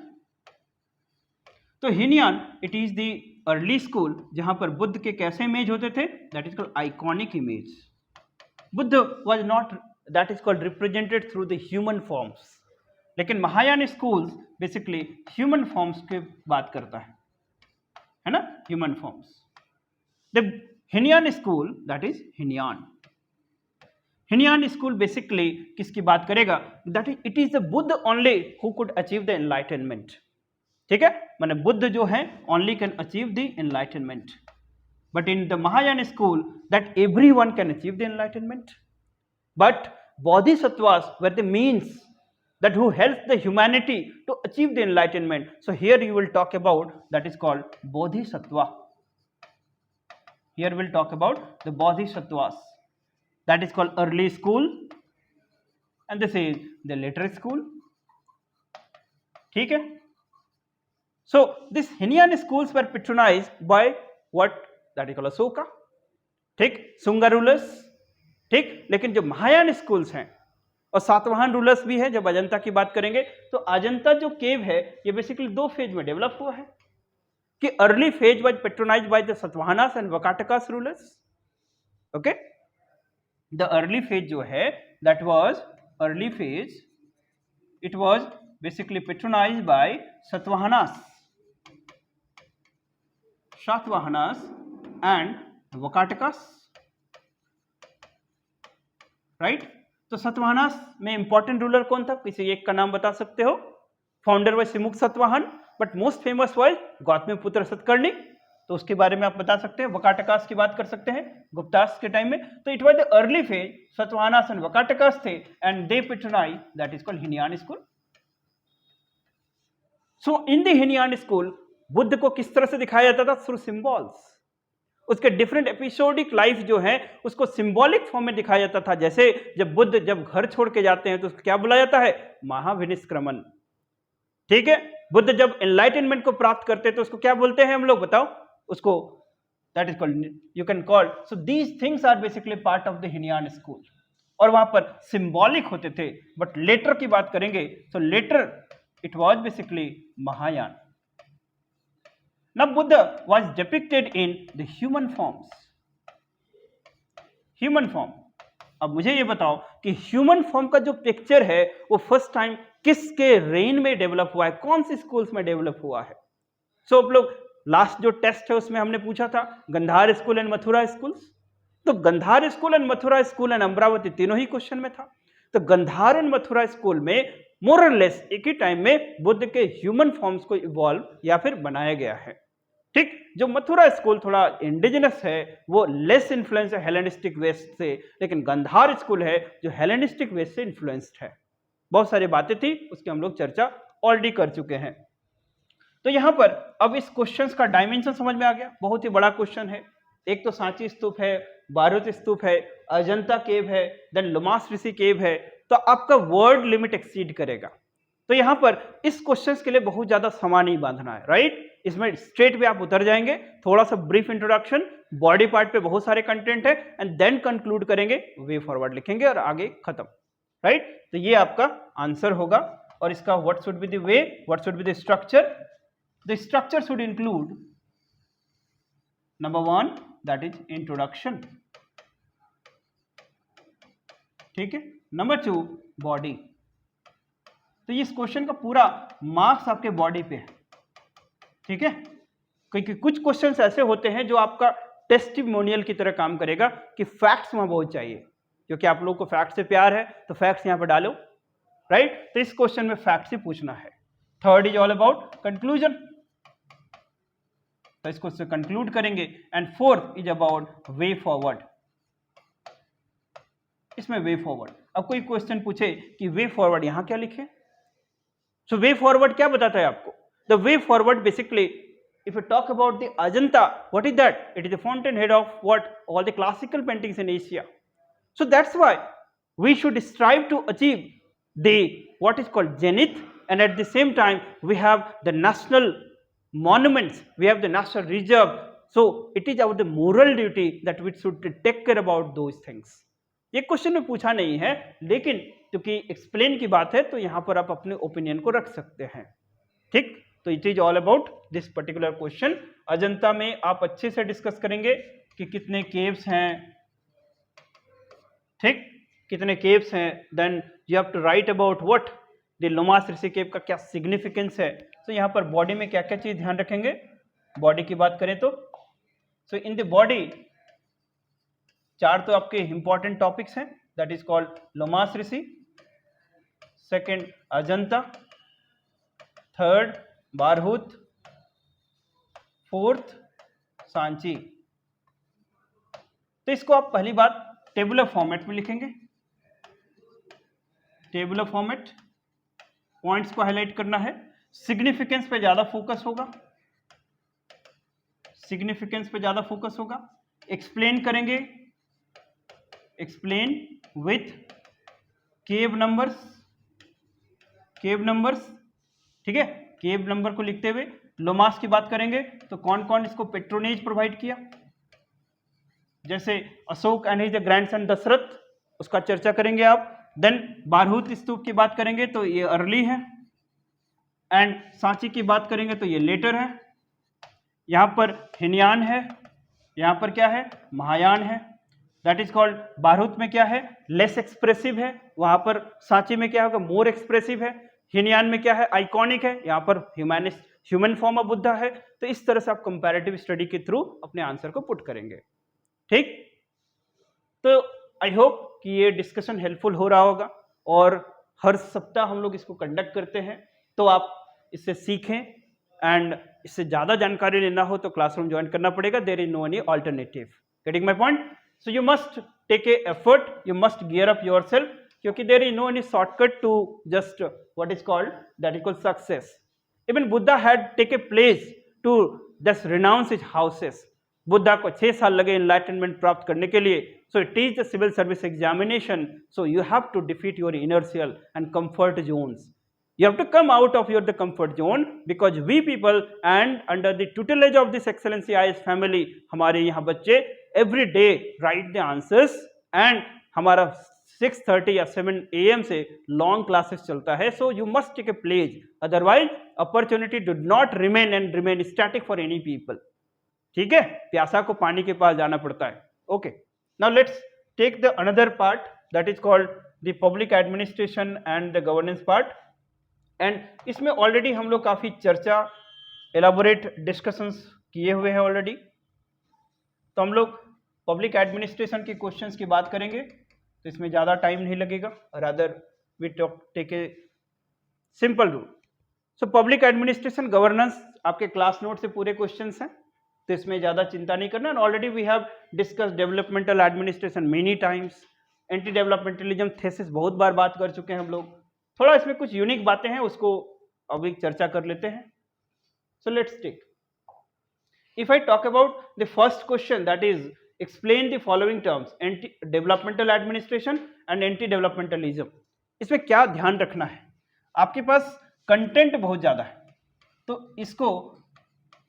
तो Hinayana it is the early school जहां पर बुद्ध के कैसे इमेज होते थे, that is called iconic image. Buddha was not, that is called represented through the human forms, लेकिन Mahayana schools basically human forms की बात करता है ना, human forms. The Hinayana school that is Hinayana, Hinayana school basically किसकी बात करेगा, that is it is the Buddha only who could achieve the enlightenment, ठीक है, माने बुद्ध जो है only can achieve the enlightenment, but in the Mahayana school that everyone can achieve the enlightenment, but bodhisattvas were the means that who helped the humanity to achieve the enlightenment. So here you will talk about, that is called bodhisattva. Here we will talk about the bodhisattvas, that is called early school and this is the later school, ठीक है। So this Hinian schools were patronized by what, that is called Asoka, ठीक, Sunga rulers, ठीक। लेकिन जो Mahayana schools हैं और Satavahana rulers भी है, जब अजंता की बात करेंगे तो अजंता जो केव है ये बेसिकली 2 फेज में डेवलप हुआ है, कि early phase was patronised by the Satavahanas and Vakatakas rulers, okay. The early phase जो है that was early phase, it was basically patronised by Satavahanas and Vakatakas, right. तो सातवाहनास में इंपॉर्टेंट रूलर कौन था, किसी एक का नाम बता सकते हो। Founder was Simuk Satavahana, but most famous was Gautamiputra Satakarni, तो उसके बारे में आप बता सकते हैं। वकाटकास की बात कर सकते हैं गुप्तास के टाइम में। तो it was the early phase, Satavahanas and Vakatakas थे and they patronise, that is called Hinayana school. So in the Hinayana school Buddha को किस तरह से दिखाया जाता था? Through symbols. उसके डिफरेंट एपिसोडिक लाइफ जो है उसको सिंबॉलिक फॉर्म में दिखाया जाता था। जैसे जब बुद्ध जब घर छोड़ के जाते हैं तो उसको क्या बुलाया जाता है? महाविनिष्क्रमण। ठीक है, बुद्ध जब एनलाइटनमेंट को प्राप्त करते हैं तो उसको क्या बोलते हैं हम लोग? बताओ उसको। That is called, you can call. So these things are basically part of the Hinayana school, और वहां पर सिंबॉलिक होते थे। बट लेटर की बात करेंगे तो later it was basically Mahayana. Now Buddha was depicted in the human forms. Human form. अब मुझे ये बताओ कि ह्यूमन फॉर्म का जो पिक्चर है वो फर्स्ट टाइम किसके रेन में डेवलप हुआ है, कौन सी स्कूल्स में डेवलप हुआ है? सो आप लोग लास्ट जो टेस्ट है उसमें हमने पूछा था Gandhara school and Mathura schools. तो Gandhara school and Mathura school and Amaravati तीनों ही क्वेश्चन में था। तो गंधार एंड मथुरा स्कूल में मोर और लेस एक ही टाइम में बुद्ध के ह्यूमन फॉर्म्स को इवॉल्व या फिर बनाया गया है। ठीक, जो मथुरा स्कूल थोड़ा इंडिजिनस है, वो लेस इन्फ्लुएंस है हेलेनिस्टिक वेस्ट से, लेकिन गंधार स्कूल है जो हेलेनिस्टिक वेस्ट से इन्फ्लुएंस्ड है। बहुत सारी बातें थी उसकी हम लोग चर्चा ऑलरेडी कर चुके हैं। तो यहां पर अब इस क्वेश्चन का डायमेंशन समझ में आ गया। बहुत ही बड़ा क्वेश्चन है। एक तो सांची स्तूप है, बारूद स्तूप है, अजंता केव है, देन लुमास ऋषि केव है। तो आपका वर्ड लिमिट एक्सीड करेगा। तो यहां पर इस क्वेश्चन के लिए बहुत ज्यादा समय नहीं बांधना है, राइट? इसमें स्ट्रेट पे आप उतर जाएंगे। थोड़ा सा ब्रीफ इंट्रोडक्शन, बॉडी पार्ट पे बहुत सारे कंटेंट है, एंड देन कंक्लूड करेंगे, वे फॉरवर्ड लिखेंगे और आगे खत्म, राइट? तो ये आपका आंसर होगा। और इसका what should be the way, what should be the structure? The structure should include number 1 that is introduction, ठीक है। Number 2 body. तो इस क्वेश्चन का पूरा मार्क्स आपके बॉडी पे है, ठीक है। क्योंकि कुछ क्वेश्चंस ऐसे होते हैं जो आपका टेस्टिमोनियल की तरह काम करेगा कि फैक्ट्स वहां बहुत चाहिए, क्योंकि आप लोगों को फैक्ट से प्यार है तो फैक्ट्स यहां पर डालो, राइट? तो इस क्वेश्चन में फैक्ट से पूछना है। Third is all about conclusion, तो इसको से कंक्लूड करेंगे। And fourth is about way forward, इसमें वे फॉरवर्ड। अब कोई क्वेश्चन पूछे कि वे फॉरवर्ड यहां क्या लिखे, सो वे फॉरवर्ड क्या बताता है आपको? The way forward basically, if you talk about the Ajanta, what is that? It is the fountainhead of what? All the classical paintings in Asia. So that's why we should strive to achieve the what is called zenith, and at the same time we have the national monuments, we have the national reserve. So it is our the moral duty that we should take care about those things. ये question में पूछा नहीं है, लेकिन क्योंकि explain की बात है तो यहां पर आप अपने ओपिनियन को रख सकते हैं, ठीक। तो it is all about this particular question. Ajanta में आप अच्छे से डिस्कस करेंगे कि कितने केव्स हैं, ठीक, कितने केव्स हैं। Then you have to write about what the Lomas Rishi cave का क्या सिग्निफिकेंस है। तो यहाँ पर बॉडी में क्या क्या चीज ध्यान रखेंगे, बॉडी की बात करें तो सो इन द बॉडी 4 तो आपके इंपॉर्टेंट टॉपिक्स हैं, that is called Lomas Rishi, second Ajanta, third Bharhut, fourth Sanchi. तो इसको आप पहली बार टेबुलर फॉर्मेट में लिखेंगे। टेबुलर फॉर्मेट, पॉइंट्स को हाईलाइट करना है, सिग्निफिकेंस पे ज्यादा फोकस होगा, सिग्निफिकेंस पे ज्यादा फोकस होगा। एक्सप्लेन करेंगे, explain with cave numbers, cave numbers, ठीक है। केव नंबर को लिखते हुए लोमास की बात करेंगे तो कौन कौन इसको पेट्रोनेज प्रोवाइड किया, जैसे Ashok and his grandson Dasharath, उसका चर्चा करेंगे आप। देन बारहूत स्तूप की बात करेंगे तो ये अर्ली है, एंड सांची की बात करेंगे तो ये लेटर है। यहां पर हिनयान है, यहां पर क्या है, महायान है, दैट इज कॉल्ड। बारहूत में क्या है, लेस एक्सप्रेसिव है, वहां पर सांची में क्या होगा, मोर एक्सप्रेसिव है। हिनयान में क्या है, आइकॉनिक है, यहाँ पर ह्यूमन फॉर्म ऑफ बुद्धा है। तो इस तरह से आप कंपैरेटिव स्टडी के थ्रू अपने आंसर को पुट करेंगे, ठीक। तो आई होप कि ये डिस्कशन हेल्पफुल हो रहा होगा, और हर सप्ताह हम लोग इसको कंडक्ट करते हैं, तो आप इससे सीखें। एंड इससे ज़्यादा जानकारी लेना हो तो क्लासरूम ज्वाइन करना पड़ेगा, there is no any alternative. Getting my point? So you must take a effort, you must gear up your self, क्योंकि there is no any shortcut to just what is called, that is called success. Even Buddha had take a place to thus renounce his houses. Buddha को 6 साल लगे enlightenment प्राप्त करने के लिए। So it is the civil service examination, so you have to defeat your inertial and comfort zones. You have to come out of your the comfort zone, because we people and under the tutelage of this Excellency IAS family, हमारे यहाँ बच्चे every day write the answers and हमारा 6:30 या 7 AM से long classes चलता है. So you must take a place, otherwise opportunity do not remain and remain static for any people. ठीक है, प्यासा को पानी के पास जाना पड़ता है. Okay, now let's take the another part that is called the public administration and the governance part. And इसमें ऑलरेडी हम लोग काफ़ी चर्चा एलाबोरेट डिस्कशंस किए हुए हैं ऑलरेडी. तो हम लोग पब्लिक एडमिनिस्ट्रेशन के क्वेश्चंस की बात करेंगे, तो इसमें ज़्यादा टाइम नहीं लगेगा. Rather we take a simple rule. So public administration governance आपके क्लास नोट से पूरे क्वेश्चंस हैं, तो इसमें ज़्यादा चिंता नहीं करना. And already we have discuss developmental administration many times. Anti developmentalism thesis बहुत बार बात कर चुके हैं हम लोग. थोड़ा इसमें कुछ यूनिक बातें हैं, उसको अभी चर्चा कर लेते हैं. So let's take, if I talk about the first question that is explain the following terms anti developmental administration and anti developmentalism. इसमें क्या ध्यान रखना है, आपके पास कंटेंट बहुत ज़्यादा है, तो इसको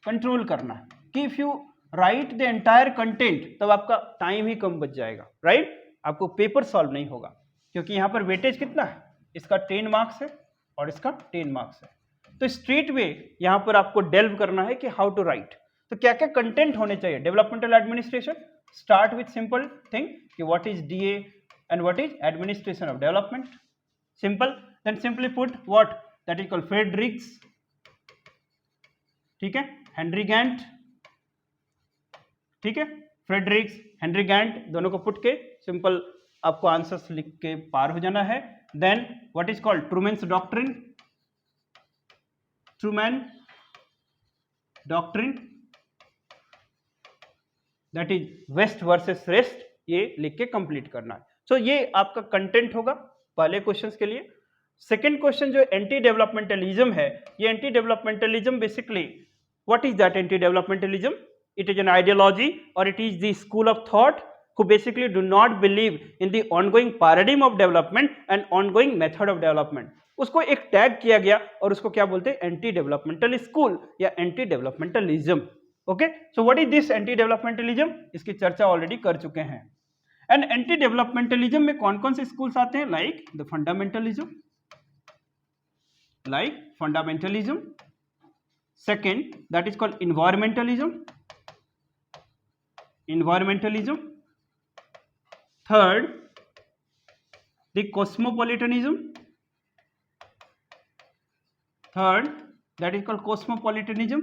कंट्रोल करना है कि if you right the entire content तब आपका टाइम ही कम बच जाएगा. राइट, आपको पेपर सॉल्व नहीं होगा, क्योंकि यहाँ पर वेटेज कितना है, इसका 10 मार्क्स है और इसका 10 मार्क्स है. तो स्ट्रेट वे यहाँ पर आपको डेल्व करना है कि हाउ टू राइट. तो क्या क्या कंटेंट होने चाहिए. Developmental administration, start with simple thing कि what is DA and what is administration of development. Simple. Then simply put what that is called Fredericks. ठीक है, हेनरी गैंट. ठीक है, फ्रेडरिक्स, हेनरी गैंट दोनों को पुट के सिंपल आपको answers लिख के पार हो जाना है. Then what is called Truman's doctrine. Truman doctrine, that is West versus Rest, ये लिख के कंप्लीट करना है. सो ये आपका कंटेंट होगा पहले क्वेश्चंस के लिए. सेकेंड क्वेश्चन जो एंटी डेवलपमेंटलिज्म है, ये anti developmentalism basically what is that anti developmentalism. It is an ideology और it is the school of thought who basically do not believe in the ongoing paradigm of development and ongoing method of development. उसको एक tag किया गया और उसको क्या बोलते हैं, एंटी डेवलपमेंटल स्कूल या anti डेवलपमेंटलिज्म. Okay, so what is this anti डेवलपमेंटलिज्म, इसकी चर्चा ऑलरेडी कर चुके हैं. एंड एंटी डेवलपमेंटलिज्म में कौन कौन से स्कूल्स आते हैं, like the fundamentalism, second that is called environmentalism. Third, the cosmopolitanism. That is called cosmopolitanism.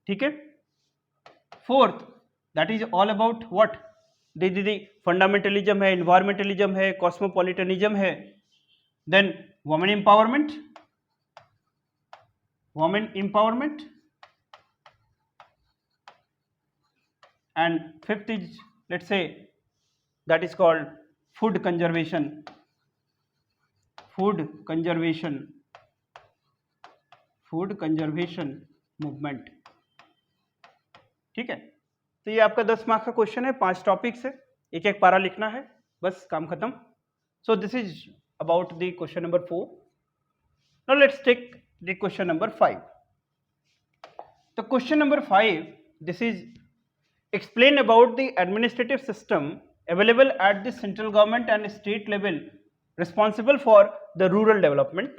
ठीक है. Fourth, that is all about what? the fundamentalism है, environmentalism है, cosmopolitanism है. Then women empowerment. And fifth is, let's say, that is called food conservation movement. ठीक है, तो ये आपका 10 मार्क्स का क्वेश्चन है, 5 टॉपिक से एक एक पारा लिखना है, बस काम खत्म. So this is about the question number 4. Now let's take the question number 5. तो question number 5, this is explain about the administrative system available at the central government and state level responsible for the rural development,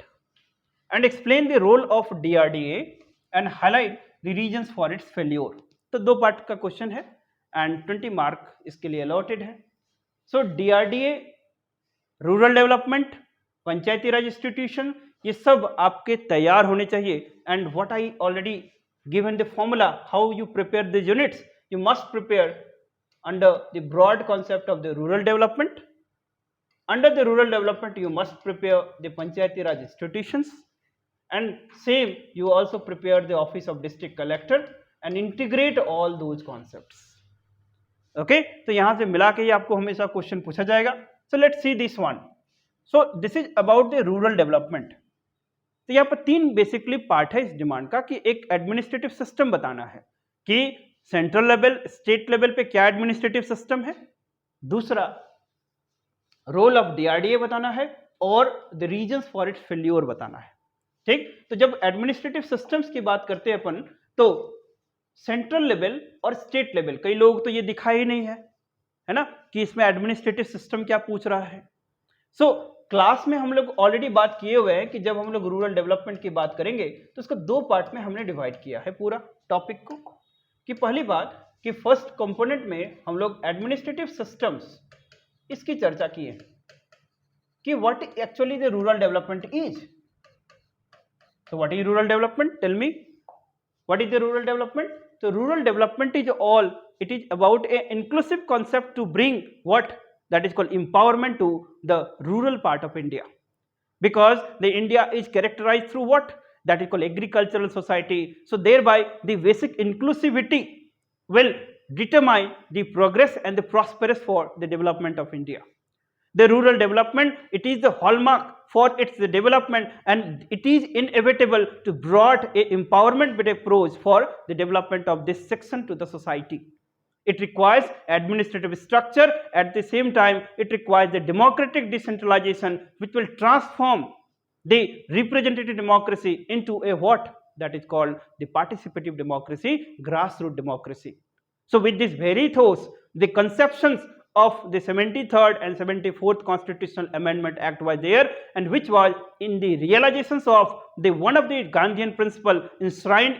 and explain the role of DRDA and highlight the reasons for its failure. तो 2 part का question है and 20 mark इसके लिए allotted है. सो DRDA, rural development, पंचायती Raj institution, ये सब आपके तैयार होने चाहिए. And what I already given the formula how you prepare the units. You must prepare under the broad concept of the rural development. Under the rural development, you must prepare the Panchayati Raj institutions, and same you also prepare the office of district collector and integrate all those concepts. Okay, तो यहाँ से मिला के ही आपको हमेशा question पूछा जाएगा. So let's see this one. So this is about the rural development. तो यहाँ पर 3 बेसिकली पार्ट है इस डिमांड का कि एक एडमिनिस्ट्रेटिव सिस्टम बताना है कि सेंट्रल लेवल, स्टेट लेवल पे क्या एडमिनिस्ट्रेटिव सिस्टम है, दूसरा रोल ऑफ डीआरडीए बताना है और the reasons for its failure बताना है। ठीक, तो जब एडमिनिस्ट्रेटिव सिस्टम्स की बात करते हैं अपन, तो सेंट्रल लेवल और स्टेट लेवल, कई लोग तो ये दिखा ही नहीं है ना, कि इसमें एडमिनिस्ट्रेटिव सिस्टम क्या पूछ रहा है। सो क्लास में हम लोग ऑलरेडी बात किए हुए हैं कि जब हम लोग रूरल डेवलपमेंट की बात करेंगे तो इसको 2 पार्ट में हमने डिवाइड किया है पूरा टॉपिक को। कि पहली बात कि फर्स्ट कंपोनेंट में हम लोग एडमिनिस्ट्रेटिव सिस्टम्स इसकी चर्चा की है कि what actually the rural development is. So what is rural development? Tell me, what is the rural development? So rural development is all, it is about a inclusive concept to bring what that is called empowerment to the rural part of India, because the India is characterized through what that is called agricultural society. So thereby the basic inclusivity will determine the progress and the prosperous for the development of India. The rural development, it is the hallmark for its development, and it is inevitable to broad a empowerment with approach for the development of this section to the society. It requires administrative structure, at the same time it requires the democratic decentralization which will transform the representative democracy into a what that is called the participative democracy, grassroots democracy. So with this very ethos, the conceptions of the 73rd and 74th Constitutional Amendment Act was there, and which was in the realizations of the one of the Gandhian principle enshrined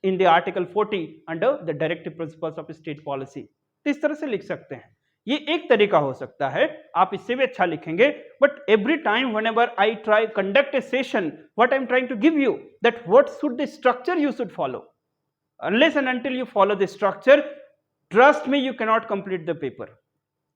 in the Article 40 under the directive principles of state policy. तो इस तरह से लिख सकते हैं, ये एक तरीका हो सकता है, आप इससे भी अच्छा लिखेंगे. But every time whenever I try conduct a session, what I'm trying to give you that what should the structure you should follow. Unless and until you follow the structure, trust me, you cannot complete the paper.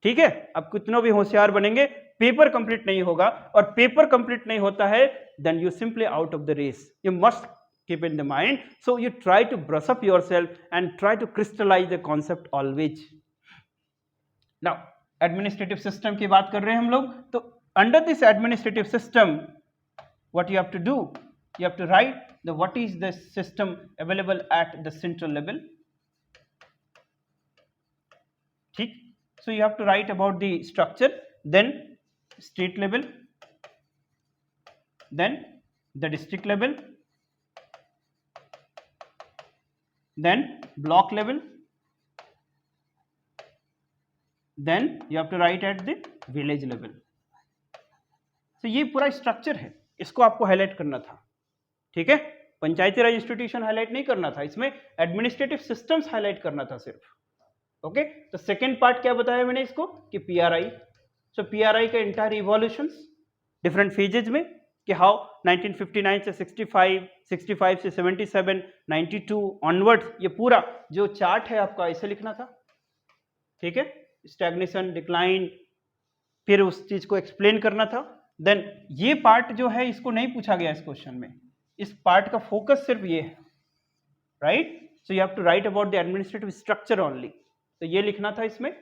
ठीक है, अब कितनों भी होशियार बनेंगे, paper complete नहीं होगा, और पेपर कंप्लीट नहीं होता है, then you simply out of the race. You must keep in the mind. So you try to brush up yourself and try to crystallise the concept always. Now administrative system की बात कर रहे हैं हम लोग, तो under this administrative system what you have to do, you have to write the what is the system available at the central level. ठीक, so you have to write about the structure, then state level, then the district level, then block level, then you have to write at the village level. so ये पूरा structure है, इसको आपको highlight करना था. ठीक है, पंचायती राज इंस्टीट्यूशन हाईलाइट नहीं करना था, इसमें एडमिनिस्ट्रेटिव सिस्टम्स हाईलाइट करना था सिर्फ. ओके, तो सेकंड पार्ट क्या बताया मैंने इसको कि पीआरआई. सो पीआरआई का इंटायर इवोल्यूशंस डिफरेंट फेजेज में, कि हाउ 1959 से 65, 65 से 77, 92 ऑनवर्ड्स, ये पूरा जो चार्ट है आपका ऐसे लिखना था. ठीक है, स्टैग्नेशन, डिक्लाइन, फिर उस चीज को एक्सप्लेन करना था. देन ये पार्ट जो है इसको नहीं पूछा गया इस क्वेश्चन में, इस पार्ट का फोकस सिर्फ ये है. Right, so you have to write about the administrative structure only, तो ये लिखना था इसमें.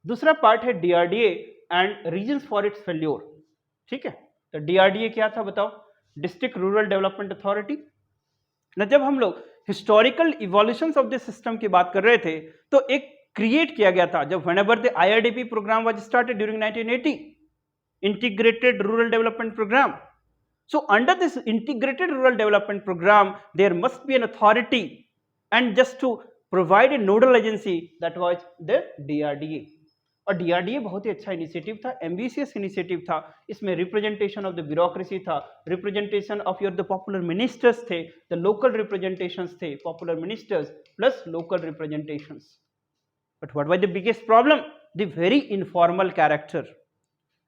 दूसरा पार्ट है DRDA and reasons for its failure. ठीक है, तो डीआरडीए क्या था बताओ, डिस्ट्रिक्ट रूरल डेवलपमेंट अथॉरिटी ना. जब हम लोग historical evolutions of this system की बात कर रहे थे, तो एक क्रिएट किया गया था जब whenever the IRDP programme was started during 1980, integrated rural development programme. So under this integrated rural development program, there must be an authority, and just to provide a nodal agency, that was the DRDA. और DRDA बहुत ही अच्छा initiative था, ambitious initiative था. इसमें representation of the bureaucracy था, representation of your the popular ministers थे, the local representations थे, popular ministers plus local representations. But what was the biggest problem, the very informal character,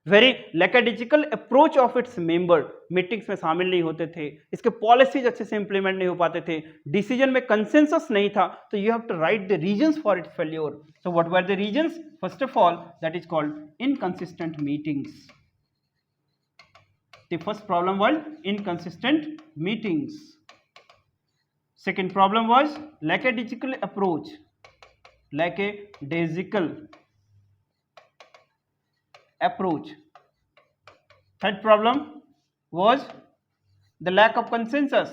very lackadaisical approach of its member. Meetings में शामिल नहीं होते थे, इसके policies अच्छे से इंप्लीमेंट नहीं हो पाते थे, डिसीजन में कंसेंसस नहीं था. तो you have to write the reasons for its failure. So what were the reasons? First of all that is called inconsistent meetings. The first problem was inconsistent meetings. Second problem was lackadaisical approach, lackadaisical approach. Third problem was the lack of consensus,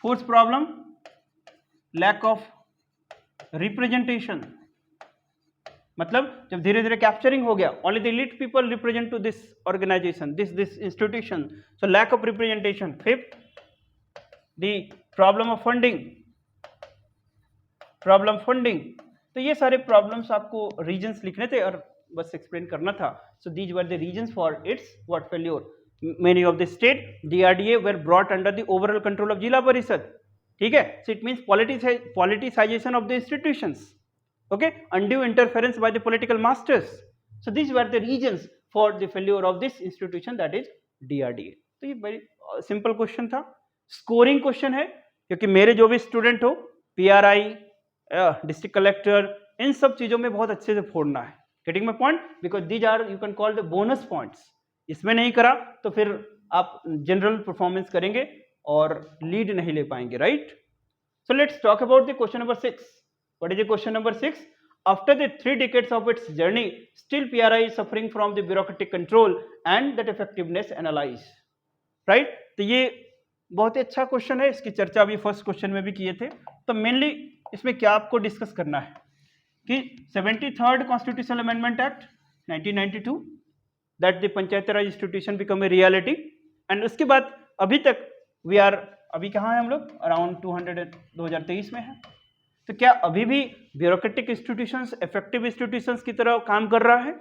fourth problem, lack of representation, मतलब जब धीरे धीरे capturing हो गया, only the elite people represent to this organization, this institution, so lack of representation. Fifth, the problem of funding, तो ये सारे problems आपको रीजंस लिखने थे और बस एक्सप्लेन करना था. So these were the reasons for it's what failure. Many of the state DRDA were brought under the overall control of जिला परिषद. ठीक है, so it means politicization of the institutions. Okay, undue interference by the political masters. So these were the reasons for the failure of this institution, that is DRDA. तो ये very simple question था. Scoring question है, क्योंकि मेरे जो भी student हो, PRI, district collector, इन सब चीजों में बहुत अच्छे से फोड़ना है. Getting my point? Because these are you can call the bonus points. इसमें नहीं करा तो फिर आप जनरल परफॉर्मेंस करेंगे और लीड नहीं ले पाएंगे, right? So let's talk about the question number 6. What is the question number 6? After the 3 decades of its journey, still PRI is suffering from the bureaucratic control and that effectiveness analyze. Right? तो ये बहुत ही अच्छा question है, इसकी चर्चा अभी first question में भी किए थे. तो मेनली इसमें क्या आपको डिस्कस करना है कि 73rd constitutional amendment act 1992, that the Panchayati Raj institution become a reality. And उसके बाद अभी तक वी आर, अभी कहाँ हैं हम लोग? अराउंड 2023 में है. तो क्या अभी भी ब्यूरोक्रेटिक इंस्टीट्यूशंस इफेक्टिव इंस्टीट्यूशंस की तरह काम कर रहा है?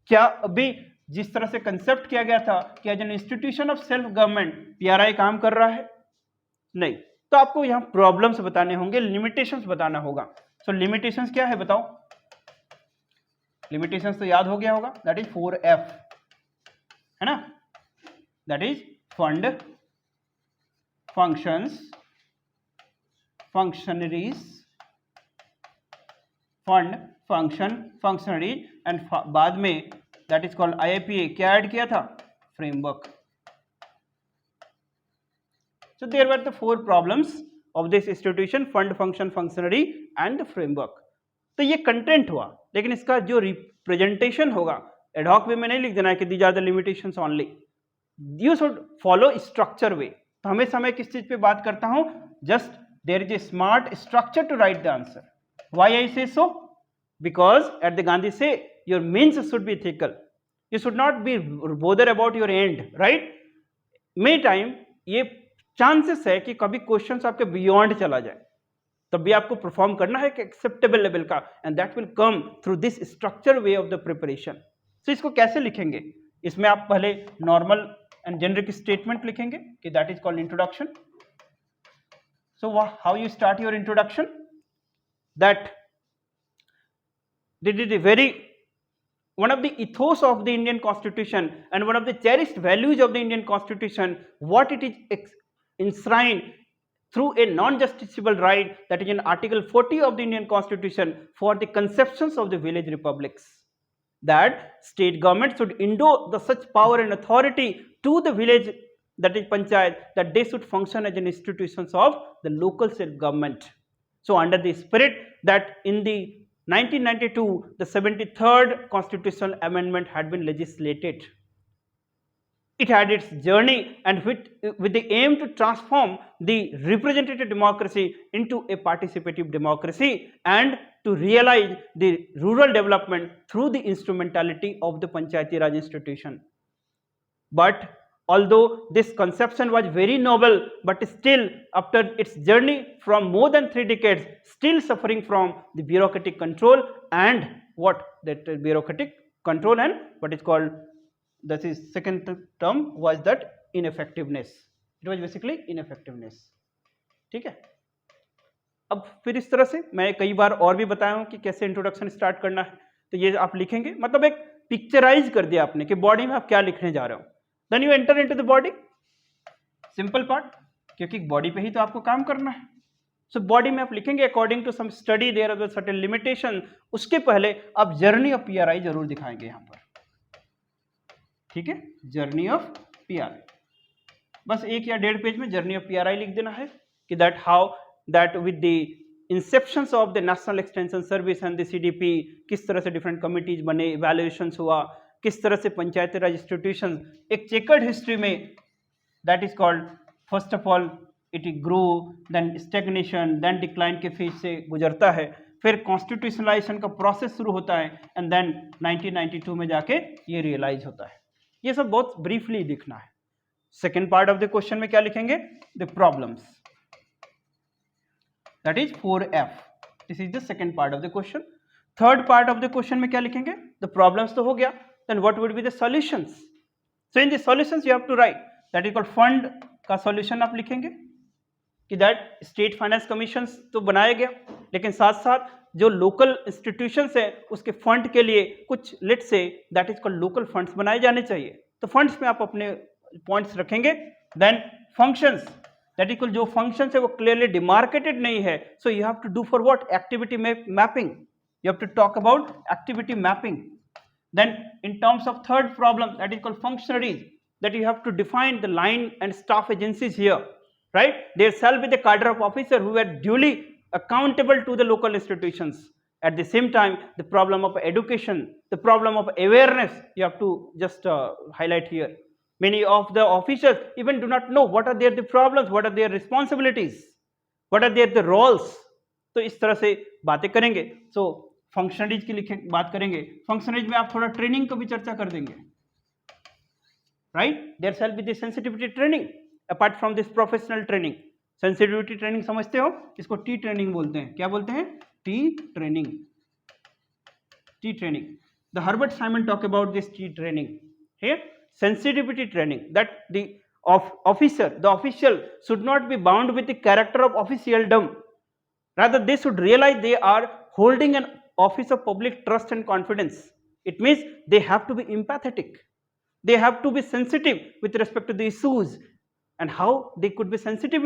क्या अभी जिस तरह से कंसेप्ट किया गया था कि as an institution of self government PRI काम कर रहा है? नहीं. तो आपको यहाँ प्रॉब्लम्स बताने होंगे, लिमिटेशंस बताना होगा. सो लिमिटेशंस क्या है बताओ? लिमिटेशंस तो याद हो गया होगा, दैट इज 4F, है ना? That is fund, functions, functionaries, fund, function, functionaries, and बाद में दैट इज कॉल्ड IIPA. क्या ऐड किया था? Framework. So there were the 4 problems of this institution: fund, function, functionary and the framework. तो ये content हुआ, लेकिन इसका जो रिप्रेजेंटेशन होगा एड हॉक वे में नहीं लिख देना है कि these are the limitations only. You should follow structure way. तो हमेशा मैं किस चीज पे बात करता हूं? Just there is a smart structure to write the answer. Why I say so? Because at the Gandhi say your means should be ethical. You should not be bother about your end, right? May time ये चांसेस है कि कभी questions आपके beyond चला जाए, तब भी आपको परफॉर्म करना है कि एक्सेप्टेबल लेवल का, and that will come through this structure way of the preparation. So इसको कैसे लिखेंगे? इसमें आप पहले नॉर्मल एंड जेनरिक स्टेटमेंट लिखेंगे कि that is called introduction. So how you start your introduction? That this is the very one of the ethos of the Indian Constitution and one of the cherished values of the Indian Constitution, what it is enshrined through a non-justiciable right, that is in Article 40 of the Indian Constitution, for the conceptions of the village republics, that state government should endow the such power and authority to the village, that is panchayat, that they should function as an institutions of the local self-government. So under the spirit that in the 1992, the 73rd constitutional amendment had been legislated. It had its journey, and with the aim to transform the representative democracy into a participative democracy and to realize the rural development through the instrumentality of the Panchayati Raj institution. But although this conception was very noble, but still after its journey from more than 3 decades, still suffering from the bureaucratic control, and what that bureaucratic control, and what is called, that is second term was that ineffectiveness. It was basically ineffectiveness. ठीक है? अब फिर इस तरह से मैं कई बार और भी बताया हूं कि कैसे इंट्रोडक्शन स्टार्ट करना है. तो ये आप लिखेंगे, मतलब एक पिक्चराइज कर दिया आपने कि बॉडी में आप क्या लिखने जा रहे हो. Then you enter into the body. Simple part, क्योंकि बॉडी पे ही तो आपको काम करना है. So बॉडी में आप लिखेंगे according to some study there are certain limitation. उसके पहले आप जर्नी ऑफ PRI जरूर दिखाएंगे यहाँ पर. ठीक है, जर्नी ऑफ PRI. बस 1 या 1.5 पेज में जर्नी ऑफ PRI लिख देना है कि that how that with the inceptions of the National Extension Service and the CDP, किस तरह से different committees बने, evaluations हुआ, किस तरह से पंचायती राज इंस्टीट्यूशन एक चेकर्ड हिस्ट्री में, that is called first of all it grow, then stagnation, then decline के फेज से गुजरता है, फिर कॉन्स्टिट्यूशनलाइजेशन का प्रोसेस शुरू होता है एंड देन 1992 में जाके ये रियलाइज होता है। ये सब बहुत ब्रीफली लिखना है। Second part of the question में क्या लिखेंगे? The problems, that is 4F। This is the second part of the question. Third part of the question में क्या लिखेंगे? द प्रॉब्लम्स तो हो गया, then what would be the solutions. So in the solutions you have to write, that is called fund का solution आप लिखेंगे कि दैट स्टेट फाइनेंस कमीशन तो बनाया गया, लेकिन साथ साथ जो लोकल इंस्टीट्यूशंस है उसके फंड के लिए कुछ let say that is called local funds बनाए जाने चाहिए। तो फंड्स में आप अपने पॉइंट्स रखेंगे। Then functions, that is called जो फंक्शंस है वो क्लियरली डिमार्केटेड नहीं है, so you have to do for what? Activity mapping. You have to talk about activity mapping. Then in terms of third problem that is called functionaries, that you have to define the line and staff agencies here, right? There shall be the cadre of officer who are duly accountable to the local institutions. At the same time, the problem of education, the problem of awareness, you have to just highlight here. Many of the officers even do not know what are their the problems, what are their responsibilities, what are their the roles. तो इस तरह से बातें करेंगे। So functionaries की लिखे बात करेंगे। फंक्शनरीज में आप थोड़ा ट्रेनिंग को भी चर्चा कर देंगे, right? There shall be the sensitivity training apart from this professional training. sensitivity training समझते हो? इसको टी ट्रेनिंग बोलते हैं। क्या बोलते हैं? T training. T training. The Herbert Simon talk about this T training here. Sensitivity training, that the official should not be bound with the character of officialdom. Rather, they should realize they are holding an office of public trust and confidence. It means they have to be empathetic. They have to be sensitive with respect to the issues. And how they could be sensitive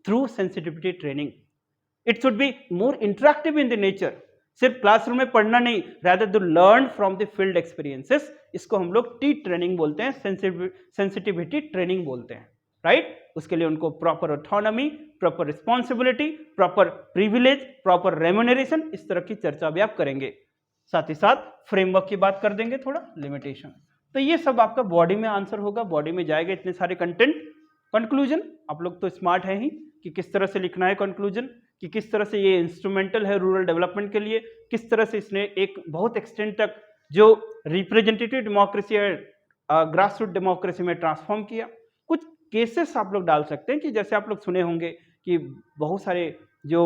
through sensitivity training. It should be more interactive in the nature. सिर्फ classroom में पढ़ना नहीं, rather to learn from the field experiences. इसको हम लोग T training बोलते हैं, sensitivity training बोलते हैं, राइट? उसके लिए उनको proper autonomy, proper responsibility, proper privilege, proper remuneration, इस तरह की चर्चा भी आप करेंगे। साथ ही साथ फ्रेमवर्क की बात कर देंगे, थोड़ा लिमिटेशन। तो ये सब आपका बॉडी में आंसर होगा, बॉडी में जाएगा इतने सारे कंटेंट। कंक्लूजन, आप लोग तो स्मार्ट है ही कि किस तरह से लिखना है कंक्लूजन, कि किस तरह से ये इंस्ट्रूमेंटल है रूरल डेवलपमेंट के लिए, किस तरह से इसने एक बहुत एक्सटेंड तक जो रिप्रेजेंटेटिव डेमोक्रेसी है ग्रास रूट डेमोक्रेसी में ट्रांसफॉर्म किया। कुछ केसेस आप लोग डाल सकते हैं कि जैसे आप लोग सुने होंगे कि बहुत सारे जो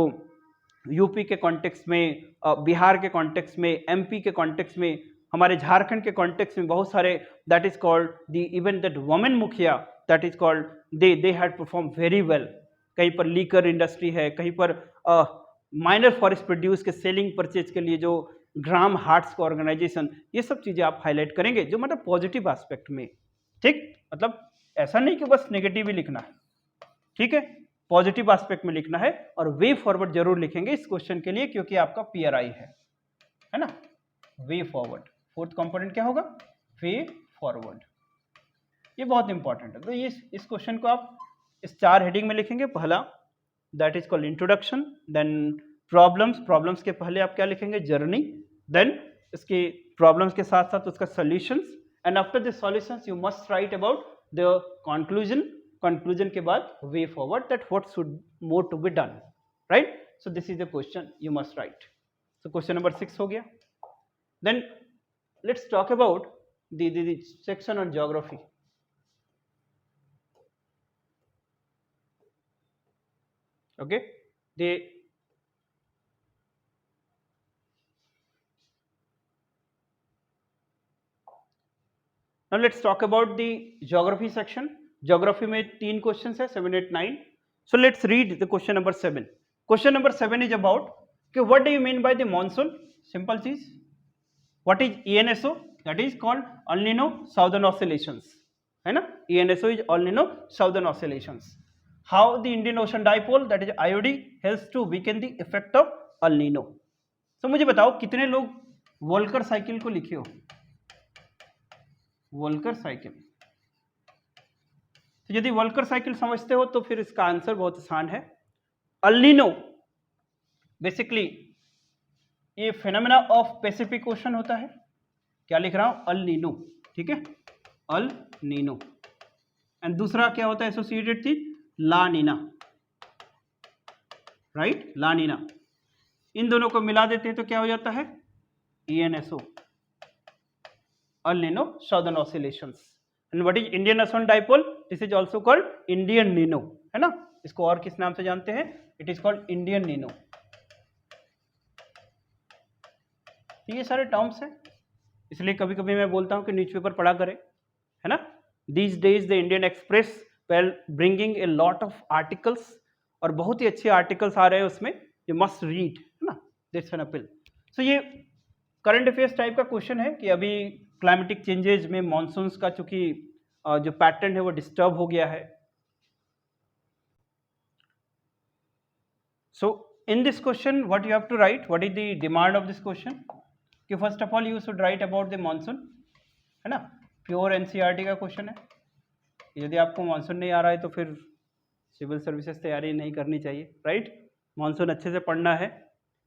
यूपी के कॉन्टेक्स्ट में, बिहार के कॉन्टेक्स्ट में, एमपी के कॉन्टेक्स्ट में, हमारे झारखंड के कॉन्टेक्स्ट में बहुत सारे that is called the even that women mukhiya, that is called they had perform very well. कहीं पर लीकर इंडस्ट्री है, कहीं पर माइनर फॉरेस्ट प्रोड्यूस के सेलिंग परचेज के लिए जो ग्राम हार्ट्स का ऑर्गेनाइजेशन, ये सब चीज़ें आप हाईलाइट करेंगे जो मतलब पॉजिटिव एस्पेक्ट में, ठीक? मतलब ऐसा नहीं कि बस नेगेटिव ही लिखना है, ठीक है? पॉजिटिव एस्पेक्ट में लिखना है और वे फॉरवर्ड जरूर लिखेंगे इस क्वेश्चन के लिए, क्योंकि आपका PRI है ना? वे फॉरवर्ड, फोर्थ कंपोनेंट क्या होगा? Way forward. ये बहुत इंपॉर्टेंट है। तो ये इस क्वेश्चन को आप इस 4 हेडिंग में लिखेंगे। पहला that is called introduction, then problems के पहले आप क्या लिखेंगे? जर्नी, देन इसके प्रॉब्लम्स के साथ साथ उसका solutions, and after the solutions you must write about the conclusion के बाद way forward, that what should more to be done, right? So this is the question you must write. So question number 6 हो गया। Then let's talk about the section on geography. Okay, now let's talk about the geography section. Geography में 3 questions है, 7, 8, 9. So let's read the question number 7. Question number 7 is about कि what do you mean by the monsoon? Simple चीज। What is ENSO? That is called El Nino Southern Oscillations, है ना? ENSO is El Nino Southern Oscillations. How the Indian Ocean Dipole, that is IOD, helps to weaken the effect of El Nino. So मुझे बताओ कितने लोग Volker cycle को लिखे हो? Walker cycle. तो यदि वोल्कर साइकिल समझते हो तो फिर इसका आंसर बहुत आसान है। El Nino बेसिकली ये फिनोमेना ऑफ पैसिफिक ओशन होता है, क्या लिख रहा हूँ, अल नीनो, ठीक है, अल नीनो। एंड दूसरा क्या होता है एसोसिएटेड चीज, ला नीना, राइट, ला नीना। इन दोनों को मिला देते हैं तो क्या हो जाता है, ENSO, El Nino southern oscillations. And what is Indian ocean dipole, this is also called Indian Nino, है ना, इसको और किस नाम से जानते हैं, it is called Indian Nino. ये सारे टर्म्स हैं, इसलिए कभी कभी मैं बोलता हूँ कि न्यूज़पेपर पढ़ा करें, है ना। These days the Indian express well bringing a lot of articles, और बहुत ही अच्छे आर्टिकल्स आ रहे हैं उसमें, यू मस्ट रीड, है ना, दैट्स एन अपील। सो ये करंट अफेयर्स टाइप का क्वेश्चन है कि अभी क्लाइमेटिक चेंजेज में मॉनसून्स का चूंकि जो पैटर्न है वो डिस्टर्ब हो गया है। So in this question what you have to write, what is the demand of this question, कि first of all you should write about the monsoon, है ना, प्योर एनसीईआरटी का क्वेश्चन है। यदि आपको मॉनसून नहीं आ रहा है तो फिर सिविल सर्विसेज तैयारी नहीं करनी चाहिए, राइट। मॉनसून अच्छे से पढ़ना है,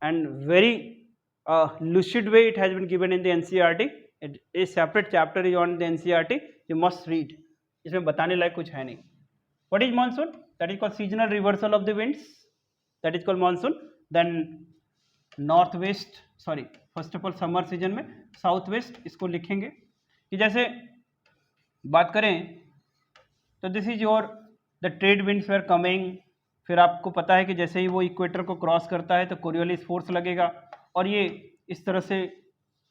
and very lucid way it has been given in the NCERT. A separate chapter is on the NCERT, you must read. इसमें बताने लायक कुछ है नहीं। What is monsoon? That is called seasonal reversal of the winds. That is called monsoon. Then northwest, sorry, first of all summer season में southwest इसको लिखेंगे कि जैसे बात करें तो this is your the trade winds were coming, फिर आपको पता है कि जैसे ही वो इक्वेटर को क्रॉस करता है तो कोरियोलिस फोर्स लगेगा और ये इस तरह से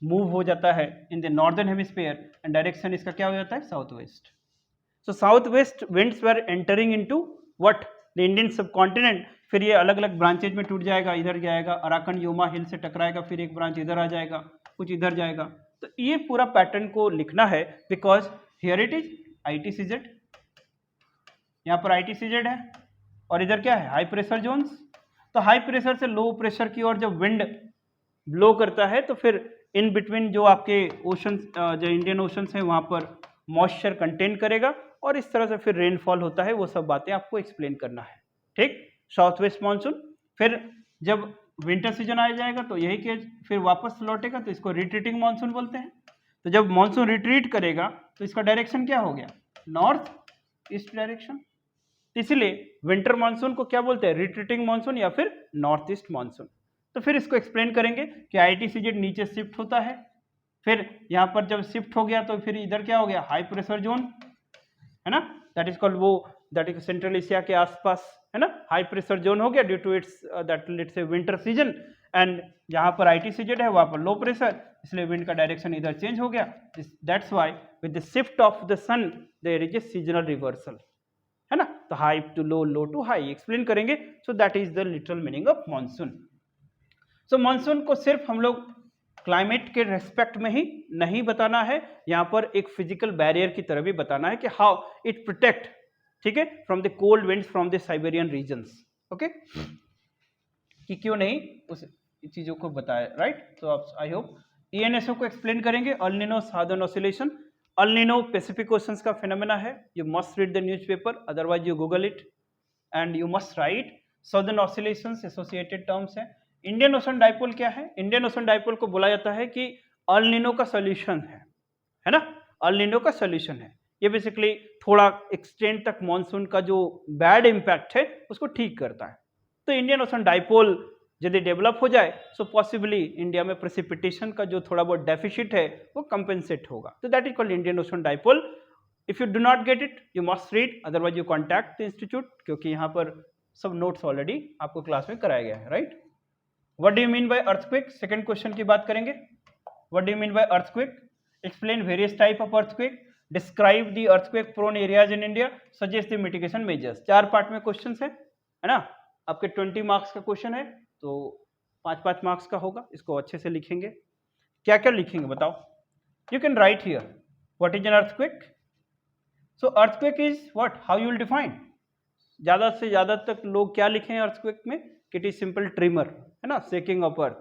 मूव हो जाता है in the northern hemisphere, and direction इसका क्या हो जाता है, south west. So south west winds were entering into what, the Indian subcontinent. फिर ये अलग अलग ब्रांचेज में टूट जाएगा, इधर जाएगा अराकन योमा हिल से टकराएगा, फिर एक ब्रांच इधर आ जाएगा, कुछ इधर जाएगा। तो ये पूरा पैटर्न को लिखना है, because here it is ITCZ, यहाँ पर ITCZ है, और इधर क्या है, हाई प्रेशर जोन्स। तो हाई प्रेशर से लो प्रेशर की ओर जब विंड ब्लो करता है तो फिर इन बिटवीन जो आपके ओशन, जो इंडियन ओशंस हैं वहाँ पर मॉइस्चर कंटेन करेगा, और इस तरह से फिर रेनफॉल होता है। वो सब बातें आपको एक्सप्लेन करना है, ठीक। साउथ वेस्ट मानसून, फिर जब विंटर सीजन आ जाएगा तो यही के फिर वापस लौटेगा, तो इसको रिट्रीटिंग मानसून बोलते हैं। तो जब मानसून रिट्रीट करेगा तो इसका डायरेक्शन क्या हो गया, नॉर्थ ईस्ट डायरेक्शन। इसलिए विंटर मानसून को क्या बोलते हैं, रिट्रीटिंग मानसून या फिर नॉर्थ ईस्ट मानसून। तो फिर इसको एक्सप्लेन करेंगे कि ITCZ नीचे शिफ्ट होता है, फिर यहाँ पर जब शिफ्ट हो गया तो फिर इधर क्या हो गया, हाई प्रेशर जोन, है ना, दैट इज कॉल्ड, वो दैट इज सेंट्रल एशिया के आसपास, है ना, हाई प्रेशर जोन हो गया due to its that let's say winter season. And जहाँ पर ITCZ है वहाँ पर लो प्रेशर, इसलिए विंड का डायरेक्शन इधर चेंज हो गया। That's why with the shift of the sun there is a seasonal reversal, है ना। तो high to low, low to high explain करेंगे। So that is the literal meaning of monsoon. So monsoon को सिर्फ हम लोग क्लाइमेट के respect में ही नहीं बताना है, यहाँ पर एक फिजिकल बैरियर की तरह भी बताना है कि हाउ इट प्रोटेक्ट, ठीक है, from the cold winds from the Siberian regions, okay, कि क्यों नहीं उस चीज़ों को बताया, राइट। तो आप आई होप ENSO को एक्सप्लेन करेंगे, El Nino southern oscillation. El Nino Pacific oceans का फिनोमेना है, you must read the newspaper, otherwise you Google it and you must right. Southern oscillations associated terms हैं। Indian ocean dipole क्या है, Indian ocean dipole को बोला जाता है कि अल नीनो का सोल्यूशन है ना, अल नीनो का सोल्यूशन है। ये बेसिकली थोड़ा एक्सटेंड तक मॉनसून का जो बैड इम्पैक्ट है उसको ठीक करता है। तो इंडियन ओशन डाइपोल यदि डेवलप हो जाए सो पॉसिबली इंडिया में प्रेसिपिटेशन का जो थोड़ा बहुत डेफिसिट है वो कंपेंसेट होगा। तो that is called Indian ocean dipole. If you do not get it you must read, otherwise you contact the institute, क्योंकि यहाँ पर सब नोट्स ऑलरेडी आपको क्लास में कराया गया है, right. What do you mean by earthquake? Second question की बात करेंगे। What do you mean by earthquake? Explain various type of earthquake. Describe the earthquake prone areas in India. Suggest the mitigation measures. 4 part में questions है ना। आपके 20 marks का question है तो 5-5 मार्क्स का होगा। इसको अच्छे से लिखेंगे। क्या क्या लिखेंगे बताओ। You can write here. What is an earthquake? So earthquake is what? How you will define? ज़्यादा से ज़्यादा तक लोग क्या लिखें अर्थक्वेक में, इट इज सिंपल ट्रिमर, है ना, शेकिंग ऑफ अर्थ।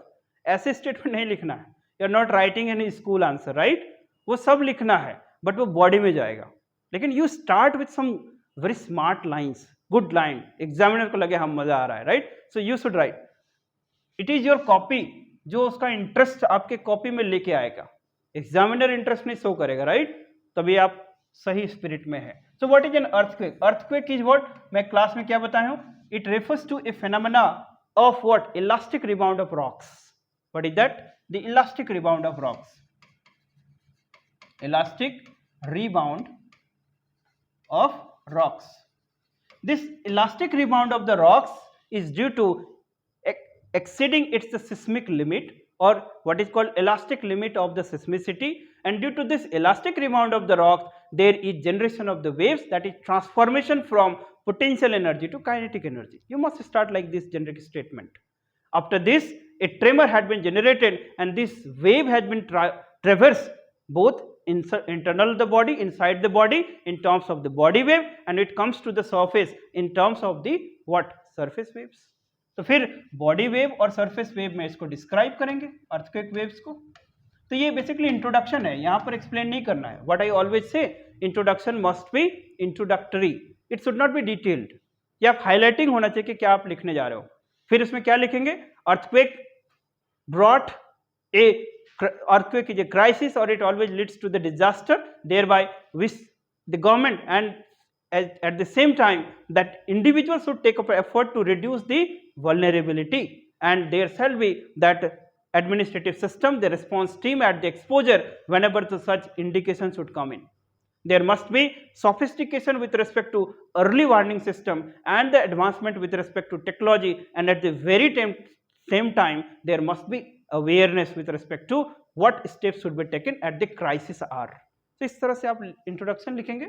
ऐसे स्टेटमेंट नहीं लिखना है, you are not writing any school answer, right. वो सब लिखना है बट वो बॉडी में जाएगा। लेकिन you start with some very smart lines, good line, examiner को लगे हम मजा आ रहा है, right. So you should write, it is your copy, जो उसका इंटरेस्ट आपके कॉपी में लेके आएगा। एग्जामिनर इंटरेस्ट नहीं शो करेगा, राइट, तभी आप सही स्पिरिट में है। So what is an earthquake? Earthquake is what, मैं क्लास में क्या बताया हूं, it refers to a phenomena of what, elastic rebound of rocks. What is that? The elastic rebound of rocks, elastic rebound of rocks. This elastic rebound of the rocks is due to exceeding its seismic limit, or what is called elastic limit of the seismicity, and due to this elastic rebound of the rocks there is generation of the waves, that is transformation from potential energy to kinetic energy. You must start like this generic statement. After this a tremor had been generated and this wave has been traversed both internal the body, inside the body, in terms of the body wave, and it comes to the surface in terms of the what, surface waves. तो फिर body wave और surface wave में इसको describe करेंगे earthquake waves को। तो ये basically introduction है, यहाँ पर एक्सप्लेन नहीं करना है। What I always say, introduction must be introductory, it should not be detailed. ये आप हाईलाइटिंग होना चाहिए कि क्या आप लिखने जा रहे हो। फिर इसमें क्या लिखेंगे, earthquake brought a earthquake is a crisis or it always leads to the disaster, thereby which the government and at the same time that individuals should take up effort to reduce the vulnerability, and there shall be that administrative system, the response team at the exposure whenever the such indications should come in. There must be sophistication with respect to early warning system and the advancement with respect to technology, and at the very same time there must be awareness with respect to what steps should be taken at the crisis hour. तो इस तरह से आप introduction लिखेंगे।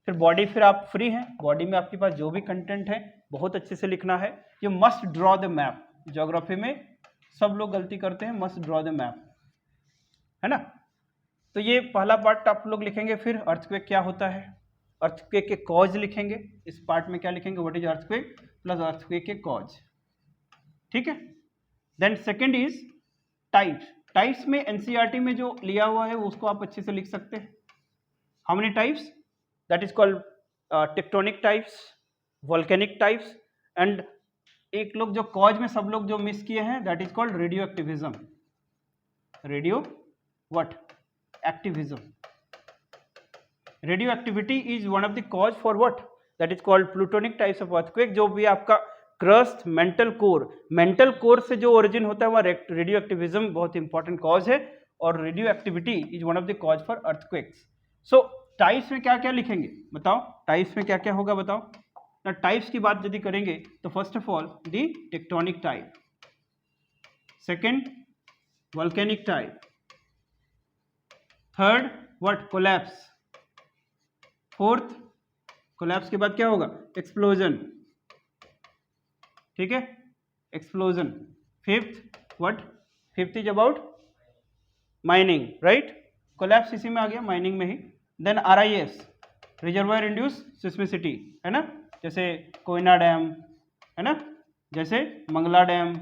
फिर body, फिर आप free हैं, बॉडी में आपके पास जो भी कंटेंट है बहुत अच्छे से लिखना है। You must draw the map, geography में सब लोग गलती करते हैं, मस्ट ड्रॉ द मैप, है ना। तो ये पहला पार्ट आप लोग लिखेंगे। फिर अर्थक्वेक क्या होता है, अर्थक्वेक के कॉज लिखेंगे। इस पार्ट में क्या लिखेंगे, what is earthquake plus earthquake के कॉज, ठीक है। Then second is types. Types में एनसीईआरटी में जो लिया हुआ है वो उसको आप अच्छे से लिख सकते हैं। How many types, that is called tectonic types, volcanic types, and एक लोग जो कॉज में सब लोग जो मिस किए हैं that is called radio activism. Radio what, activism. Radio activity is one of the cause for what, that is called plutonic types of earthquake. जो भी आपका क्रस्ट, मेंटल कोर से जो ओरिजिन होता है वह रेडियो एक्टिविज्म बहुत इंपॉर्टेंट कॉज है, और radio activity is one of the cause for earthquakes. So types में क्या क्या लिखेंगे बताओ, टाइप्स में क्या क्या होगा बताओ ना। टाइप्स की बात यदि करेंगे तो first of all the tectonic type, second volcanic type, third what, collapse, fourth collapse के बाद क्या होगा, एक्सप्लोजन, ठीक है, explosion. Fifth what, fifth is about mining, right, collapse इसी में आ गया, माइनिंग में ही। देन आरआईएस, रिजर्वायर इंड्यूस सिस्मिसिटी, है ना, जैसे कोयना डैम, है ना, जैसे मंगला डैम,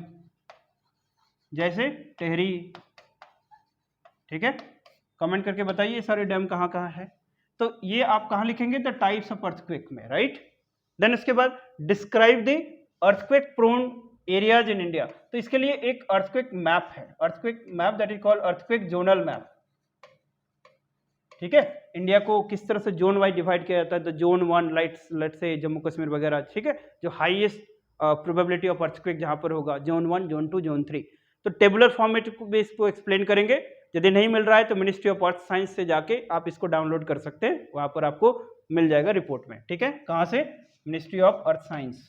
जैसे टेहरी, ठीक है। कमेंट करके बताइए सारे डैम कहाँ कहाँ है। तो ये आप कहाँ लिखेंगे, द टाइप्स ऑफ अर्थक्वेक में, राइट। देन उसके बाद describe the earthquake prone areas in India. तो इसके लिए एक अर्थक्वेक मैप है, earthquake map that is called earthquake zonal map, ठीक है। इंडिया को किस तरह से जोन वाइज डिवाइड किया जाता है, तो zone 1 let's say Jammu Kashmir वगैरह, ठीक है, जो हाईएस्ट प्रोबेबिलिटी ऑफ अर्थक्वेक जहाँ पर होगा, जोन 1, जोन 2, जोन 3। तो टेबुलर फॉर्मेट को भी इसको एक्सप्लेन करेंगे। यदि नहीं मिल रहा है तो मिनिस्ट्री ऑफ अर्थ साइंस से जाके आप इसको डाउनलोड कर सकते हैं, वहाँ पर आपको मिल जाएगा रिपोर्ट में, ठीक है। कहाँ से, ministry of earth science,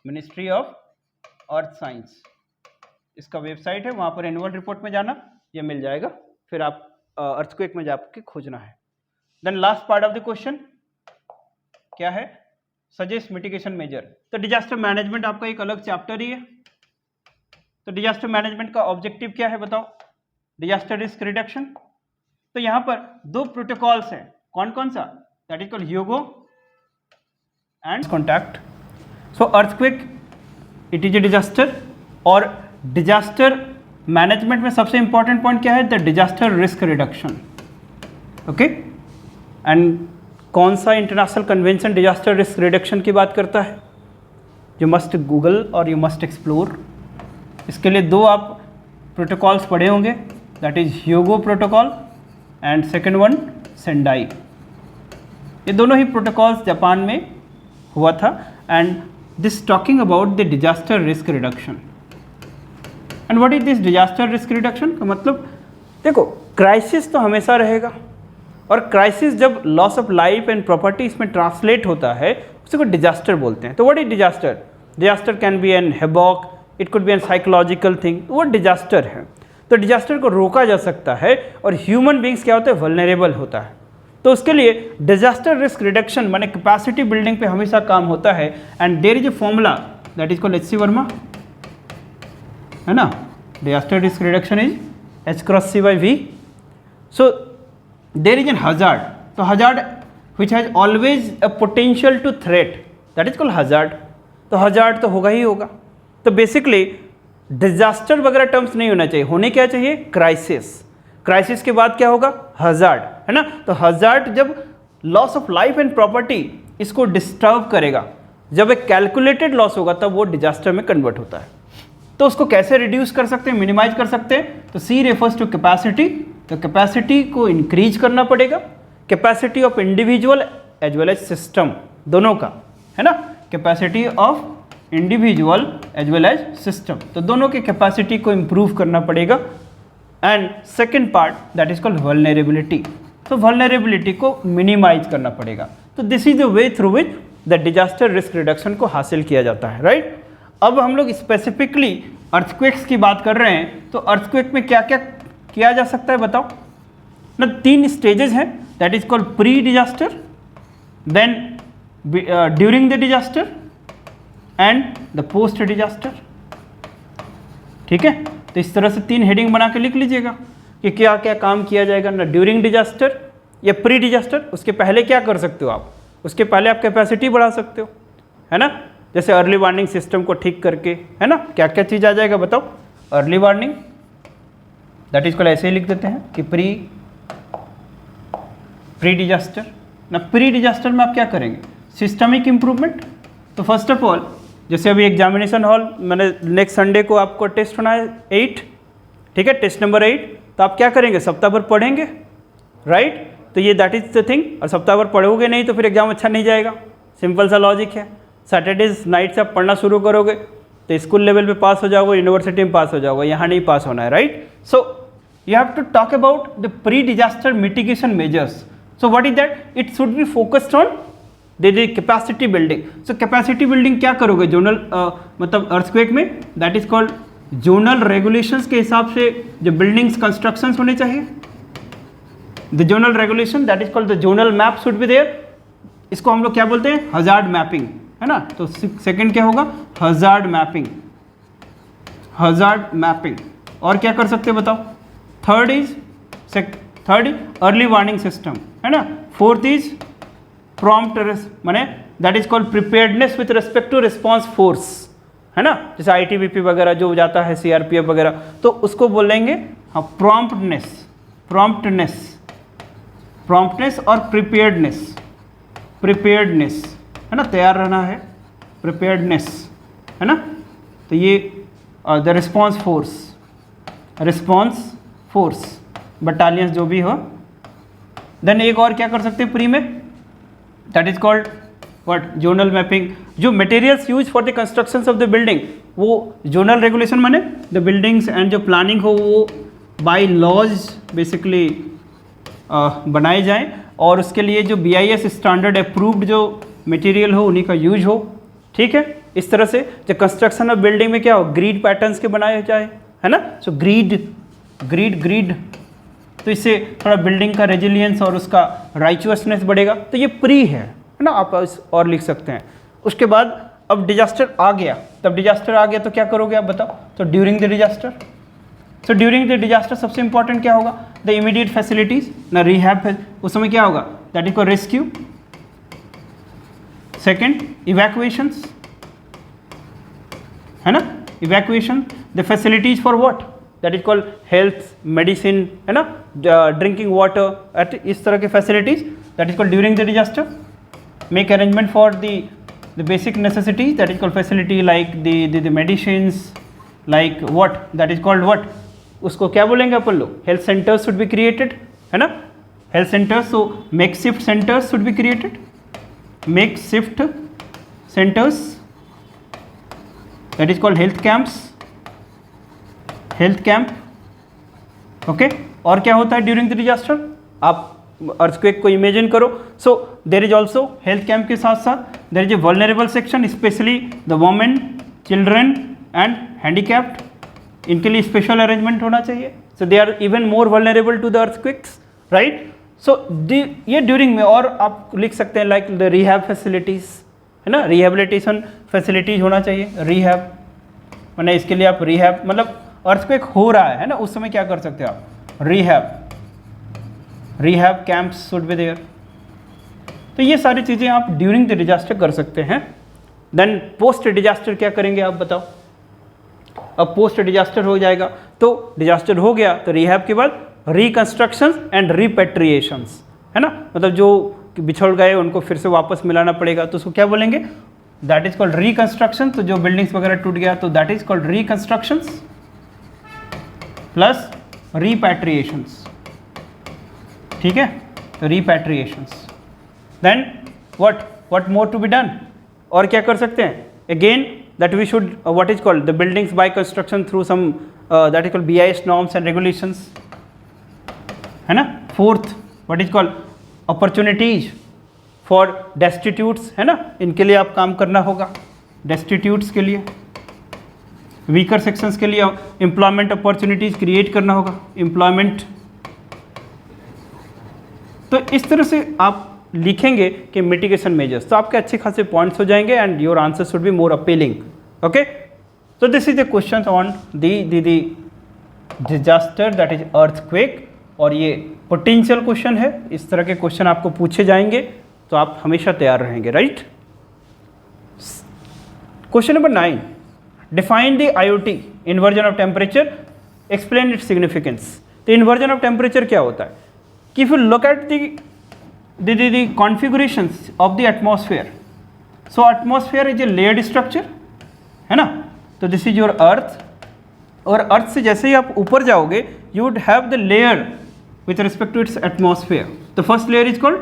ministry of earth science इसका वेबसाइट है, वहाँ पर एनुअल रिपोर्ट में जाना, ये मिल जाएगा। फिर आप अर्थक्वेक में जाके खोजना है। Then last part of the question क्या है, सजेस्ट मिटिगेशन मेजर। तो डिजास्टर मैनेजमेंट आपका एक अलग चैप्टर ही है। तो डिजास्टर मैनेजमेंट का ऑब्जेक्टिव क्या है बताओ, डिजास्टर रिस्क रिडक्शन। तो यहाँ पर 2 प्रोटोकॉल्स हैं, कौन कौन सा, that is called Hugo and contact. So earthquake it is a disaster, और डिजास्टर मैनेजमेंट में सबसे इंपॉर्टेंट पॉइंट क्या है, the disaster risk reduction, okay. And कौन सा international convention disaster risk reduction की बात करता है, यू मस्ट गूगल और यू मस्ट एक्सप्लोर। इसके लिए 2 आप प्रोटोकॉल्स पढ़े होंगे, that is Hyogo protocol and second one Sendai. ये दोनों ही प्रोटोकॉल्स जापान में हुआ था and this talking about the disaster risk reduction. And what is this disaster risk reduction का मतलब, देखो क्राइसिस तो हमेशा रहेगा और क्राइसिस जब loss of life and property इसमें ट्रांसलेट होता है उसी को डिजास्टर बोलते हैं। तो what is disaster? Disaster can be an havoc, it could be an psychological thing, वो डिजास्टर है। तो डिजास्टर को रोका जा सकता है और ह्यूमन बींग्स क्या होते हैं, वल्नरेबल होता है। तो उसके लिए डिजास्टर रिस्क रिडक्शन माने कैपेसिटी बिल्डिंग पे हमेशा काम होता है। And there is a formula that is called H C Verma, है ना। Disaster risk reduction is H cross C by V. So there is an hazard, तो hazard which has always a potential to threat, that is called hazard. तो hazard तो होगा ही होगा। तो basically disaster वगैरह terms नहीं होना चाहिए, होने क्या चाहिए, क्राइसिस। क्राइसिस के बाद क्या होगा, हजार्ड, है ना। तो हजार्ड जब loss of life and property इसको डिस्टर्ब करेगा, जब एक कैलकुलेटेड लॉस होगा तब वो डिजास्टर में कन्वर्ट होता है। तो उसको कैसे रिड्यूस कर सकते हैं, मिनिमाइज कर सकते हैं? तो सी रेफर्स टू कैपेसिटी। तो कैपेसिटी को इंक्रीज करना पड़ेगा, capacity of individual as well as system, दोनों का, है ना। Capacity of individual as well as system, तो दोनों की कैपेसिटी को इंप्रूव करना पड़ेगा। And second part that is called vulnerability. तो वल्नरेबिलिटी को मिनिमाइज करना पड़ेगा। तो this is the way through which the disaster risk reduction को हासिल किया जाता है, राइट। अब हम लोग स्पेसिफिकली अर्थक्वेक्स की बात कर रहे हैं। तो अर्थक्वेक में क्या क्या किया जा सकता है बताओ ना। 3 स्टेजेस हैं, that is called pre disaster, then during the disaster and the post disaster. ठीक है, तो इस तरह से 3 हेडिंग बना के लिख लीजिएगा कि क्या क्या काम किया जाएगा ना ड्यूरिंग डिजास्टर या प्री डिजास्टर। उसके पहले क्या कर सकते हो आप, उसके पहले आप कैपेसिटी बढ़ा सकते हो, है ना। जैसे अर्ली वार्निंग सिस्टम को ठीक करके, है ना। क्या क्या चीज़ आ जाएगा बताओ। Early warning that is called, ऐसे ही लिख देते हैं कि प्री डिजास्टर ना। प्री डिजास्टर में आप क्या करेंगे, सिस्टमिक इम्प्रूवमेंट। तो फर्स्ट ऑफ ऑल जैसे अभी एग्जामिनेशन हॉल मैंने नेक्स्ट संडे को आपको टेस्ट होना है 8, ठीक है, टेस्ट नंबर 8। तो आप क्या करेंगे, सप्ताह भर पढ़ेंगे, राइट। तो ये दैट इज द थिंग। और सप्ताह भर पढ़ोगे नहीं तो फिर एग्जाम अच्छा नहीं जाएगा, सिंपल सा लॉजिक है। सैटरडेज नाइट से आप पढ़ना शुरू करोगे तो स्कूल लेवल पे पास हो जाओगे, यूनिवर्सिटी में पास हो जाओगे, यहाँ नहीं पास होना है, right. So you have to talk about the pre disaster mitigation measures. So what is that, it should be focused on the capacity building. So capacity building क्या करोगे जोनल मतलब अर्थक्वेक में, that is called zonal regulations के हिसाब से जो buildings constructions होने चाहिए। The zonal regulation that is called the zonal map should be there. इसको हम लोग क्या बोलते हैं, हजार्ड मैपिंग, है ना। तो सेकंड क्या होगा, हजार्ड मैपिंग, हजार्ड मैपिंग। और क्या कर सकते हैं बताओ। Third is early warning system, है ना। फोर्थ इज प्रॉम्प्ट माने that is called preparedness with respect to response force, है ना। जैसे ITBP वगैरह जो जाता है, CRPF वगैरह, तो उसको बोलेंगे हाँ प्रॉम्प्टनेस और प्रिपेयर्डनेस, है ना। तैयार रहना है, प्रिपेयर्डनेस, है ना। तो ये द रिस्पॉन्स फोर्स बटालियंस जो भी हो। देन एक और क्या कर सकते हैं प्री में, that is called what, zonal mapping. जो materials use for the constructions of the building, वो जोनल रेगुलेशन माने द बिल्डिंग्स एंड जो प्लानिंग हो वो बाय लॉज बेसिकली बनाए जाएं, और उसके लिए जो BIS स्टैंडर्ड अप्रूव्ड जो मटेरियल हो उन्हीं का यूज हो, ठीक है। इस तरह से जो कंस्ट्रक्शन ऑफ बिल्डिंग में क्या हो, ग्रीड पैटर्न्स के बनाए जाए, है ना। सो ग्रीड, तो इससे थोड़ा बिल्डिंग का रेजिलियंस और उसका राइचुअसनेस बढ़ेगा। तो ये प्री है ना, आप और लिख सकते हैं। उसके बाद अब डिजास्टर आ गया, तो क्या करोगे आप बताओ। तो during the disaster, so during the disaster सबसे इंपॉर्टेंट क्या होगा, द इमीडिएट फैसिलिटीज ना, रिहैब। उस समय क्या होगा, that is called rescue. Second evacuations, है ना, evacuation. The facilities for what, that is called health, medicine, है ना, ड्रिंकिंग वाटर, इस तरह के facilities, that is called during the disaster. Make arrangement for the basic necessities, that is called facility, like the medicines, like what, that is called what, उसको क्या बोलेंगे अपन लोग, health centres should be created, है ना, health centres. So makeshift centres should be created, makeshift centres, that is called health camps, health camp. Okay, और क्या होता है ड्यूरिंग द डिजास्टर, आप अर्थक्वेक को इमेजिन करो. So there is also health camp के साथ साथ there is a vulnerable section, specially the women, children and handicapped, इनके लिए स्पेशल अरेंजमेंट होना चाहिए. सो दे are even more vulnerable to the earthquakes, right. सो ये ड्यूरिंग में, और आप लिख सकते हैं लाइक द रिहैब फैसिलिटीज़, है ना, रिहेबिलिटेशन फैसिलिटीज़ होना चाहिए. रिहैब मैंने इसके लिए आप रिहैब, मतलब अर्थक्वेक हो रहा है ना, उस समय क्या कर सकते हैं आप, rehab camps should be there. तो ये सारी चीज़ें आप ड्यूरिंग द डिजास्टर कर सकते हैं. देन पोस्ट डिजास्टर क्या करेंगे आप बताओ. अब पोस्ट डिजास्टर हो जाएगा, तो डिजास्टर हो गया तो रिहैब के बाद रिकंस्ट्रक्शंस एंड रिपेट्रिएशंस, है ना, मतलब जो बिछड़ गए उनको फिर से वापस मिलाना पड़ेगा, तो उसको क्या बोलेंगे, दैट इज कॉल्ड रिकंस्ट्रक्शन. तो जो बिल्डिंग्स वगैरह टूट गया तो that is called reconstructions plus repatriations. ठीक है, तो repatriations. Then what more to be done, और क्या कर सकते हैं, again that we should what is called the buildings by construction through some that is called BIS norms and regulations, है ना. Fourth what is called opportunities for destitutes, है ना, इनके लिए आप काम करना होगा. destitutes के लिए, वीकर सेक्शंस के लिए एम्प्लॉयमेंट अपॉर्चुनिटीज क्रिएट करना होगा, एम्प्लॉयमेंट. तो इस तरह से आप लिखेंगे कि मिटिगेशन मेजर्स, तो आपके अच्छे खासे पॉइंट्स हो जाएंगे and your answer should be more appealing. Okay, so this is the questions on the disaster that is earthquake, और ये पोटेंशियल क्वेश्चन है. इस तरह के क्वेश्चन आपको पूछे जाएंगे तो आप हमेशा तैयार रहेंगे, right. Question number 9, define the IOT, inversion of temperature, explain its significance. तो इन्वर्जन ऑफ टेम्परेचर क्या होता है कि if you look at the configurations of the atmosphere, so atmosphere is a layered structure, है ना. तो दिस इज योर अर्थ, और अर्थ से जैसे ही आप ऊपर जाओगे you would have the layer with respect to its atmosphere. The first layer is called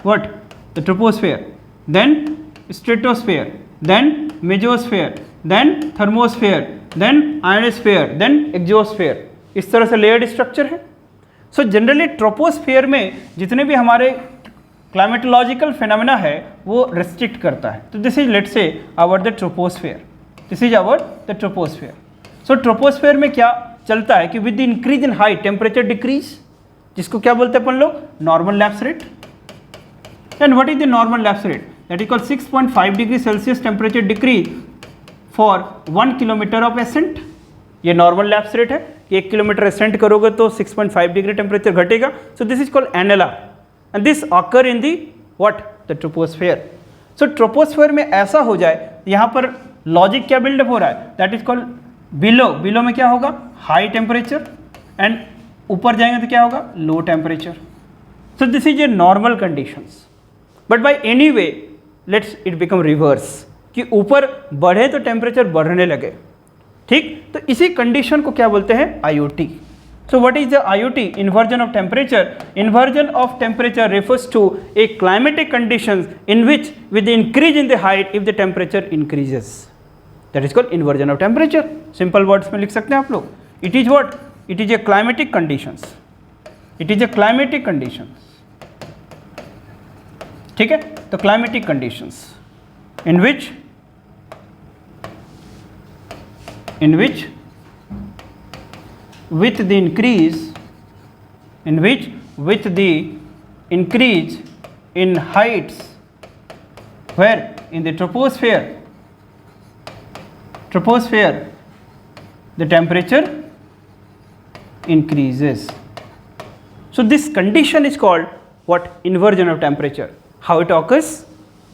what, the troposphere, then stratosphere, then mesosphere, then thermosphere, then ionosphere, then exosphere. इस तरह से layered structure है. सो जनरली ट्रोपोस्फेयर में जितने भी हमारे climatological phenomena है वो रेस्ट्रिक्ट करता है. तो this is let's say our the troposphere, this is our the troposphere. So troposphere में क्या चलता है कि with the increase in height temperature decrease, जिसको क्या बोलते हैं अपन लोग, normal lapse rate. And what is the normal lapse rate, that is called 6.5 degree Celsius temperature decrease for 1 kilometre of ascent. ये नॉर्मल लैप्स रेट है कि 1 kilometre accent करोगे तो 6.5 डिग्री टेम्परेचर घटेगा. सो this is called NLR and this occur in the what, the troposphere. So troposphere में ऐसा हो जाए, यहाँ पर लॉजिक क्या बिल्डअप हो रहा है, दैट इज कॉल्ड बिलो में क्या होगा, हाई टेम्परेचर, एंड ऊपर जाएंगे तो क्या होगा, low temperature. So this is a normal conditions. But by any way let's it become reverse, कि ऊपर बढ़े तो टेम्परेचर बढ़ने लगे. ठीक, तो इसी कंडीशन को क्या बोलते हैं, IOT. So what is the IOT, inversion of temperature. Inversion of temperature refers to a climatic conditions in which with the increase in the height if the temperature increases, that is called inversion of temperature. simple words में लिख सकते हैं आप लोग. it is what, it is a climatic conditions, it is a climatic conditions. ठीक है, तो climatic conditions in which with the increase in heights, where in the troposphere the temperature increases. So this condition is called what, inversion of temperature. How it occurs,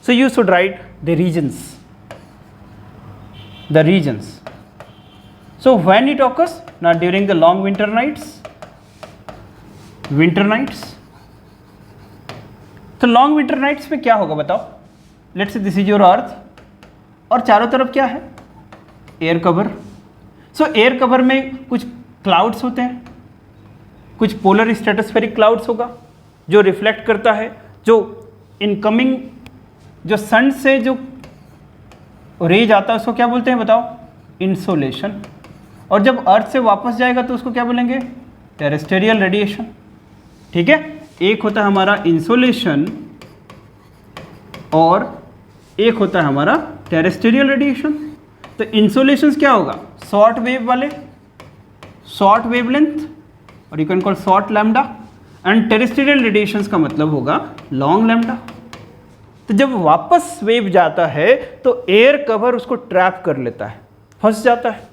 so you should write the regions. So when it occurs, now during the long winter nights. तो long winter nights में क्या होगा बताओ. Let's say this is your earth, और चारों तरफ क्या है, एयर कवर. सो एयर कवर में कुछ क्लाउड्स होते हैं, कुछ पोलर स्ट्रेटोस्फेरिक क्लाउड्स होगा जो रिफ्लेक्ट करता है, जो इनकमिंग जो सन से जो रेज आता है उसको क्या बोलते हैं बताओ, इंसोलेशन। और जब अर्थ से वापस जाएगा तो उसको क्या बोलेंगे, टेरेस्टेरियल रेडिएशन। ठीक है, एक होता है हमारा इंसोलेशन और एक होता है हमारा टेरेस्टेरियल रेडिएशन। तो इंसोलेशन क्या होगा, शॉर्ट वेव वाले, शॉर्ट वेवलेंथ, और you can call short lambda, and terrestrial radiations का मतलब होगा लॉन्ग लैम्डा। तो जब वापस वेव जाता है तो एयर कवर उसको ट्रैप कर लेता है, फंस जाता है,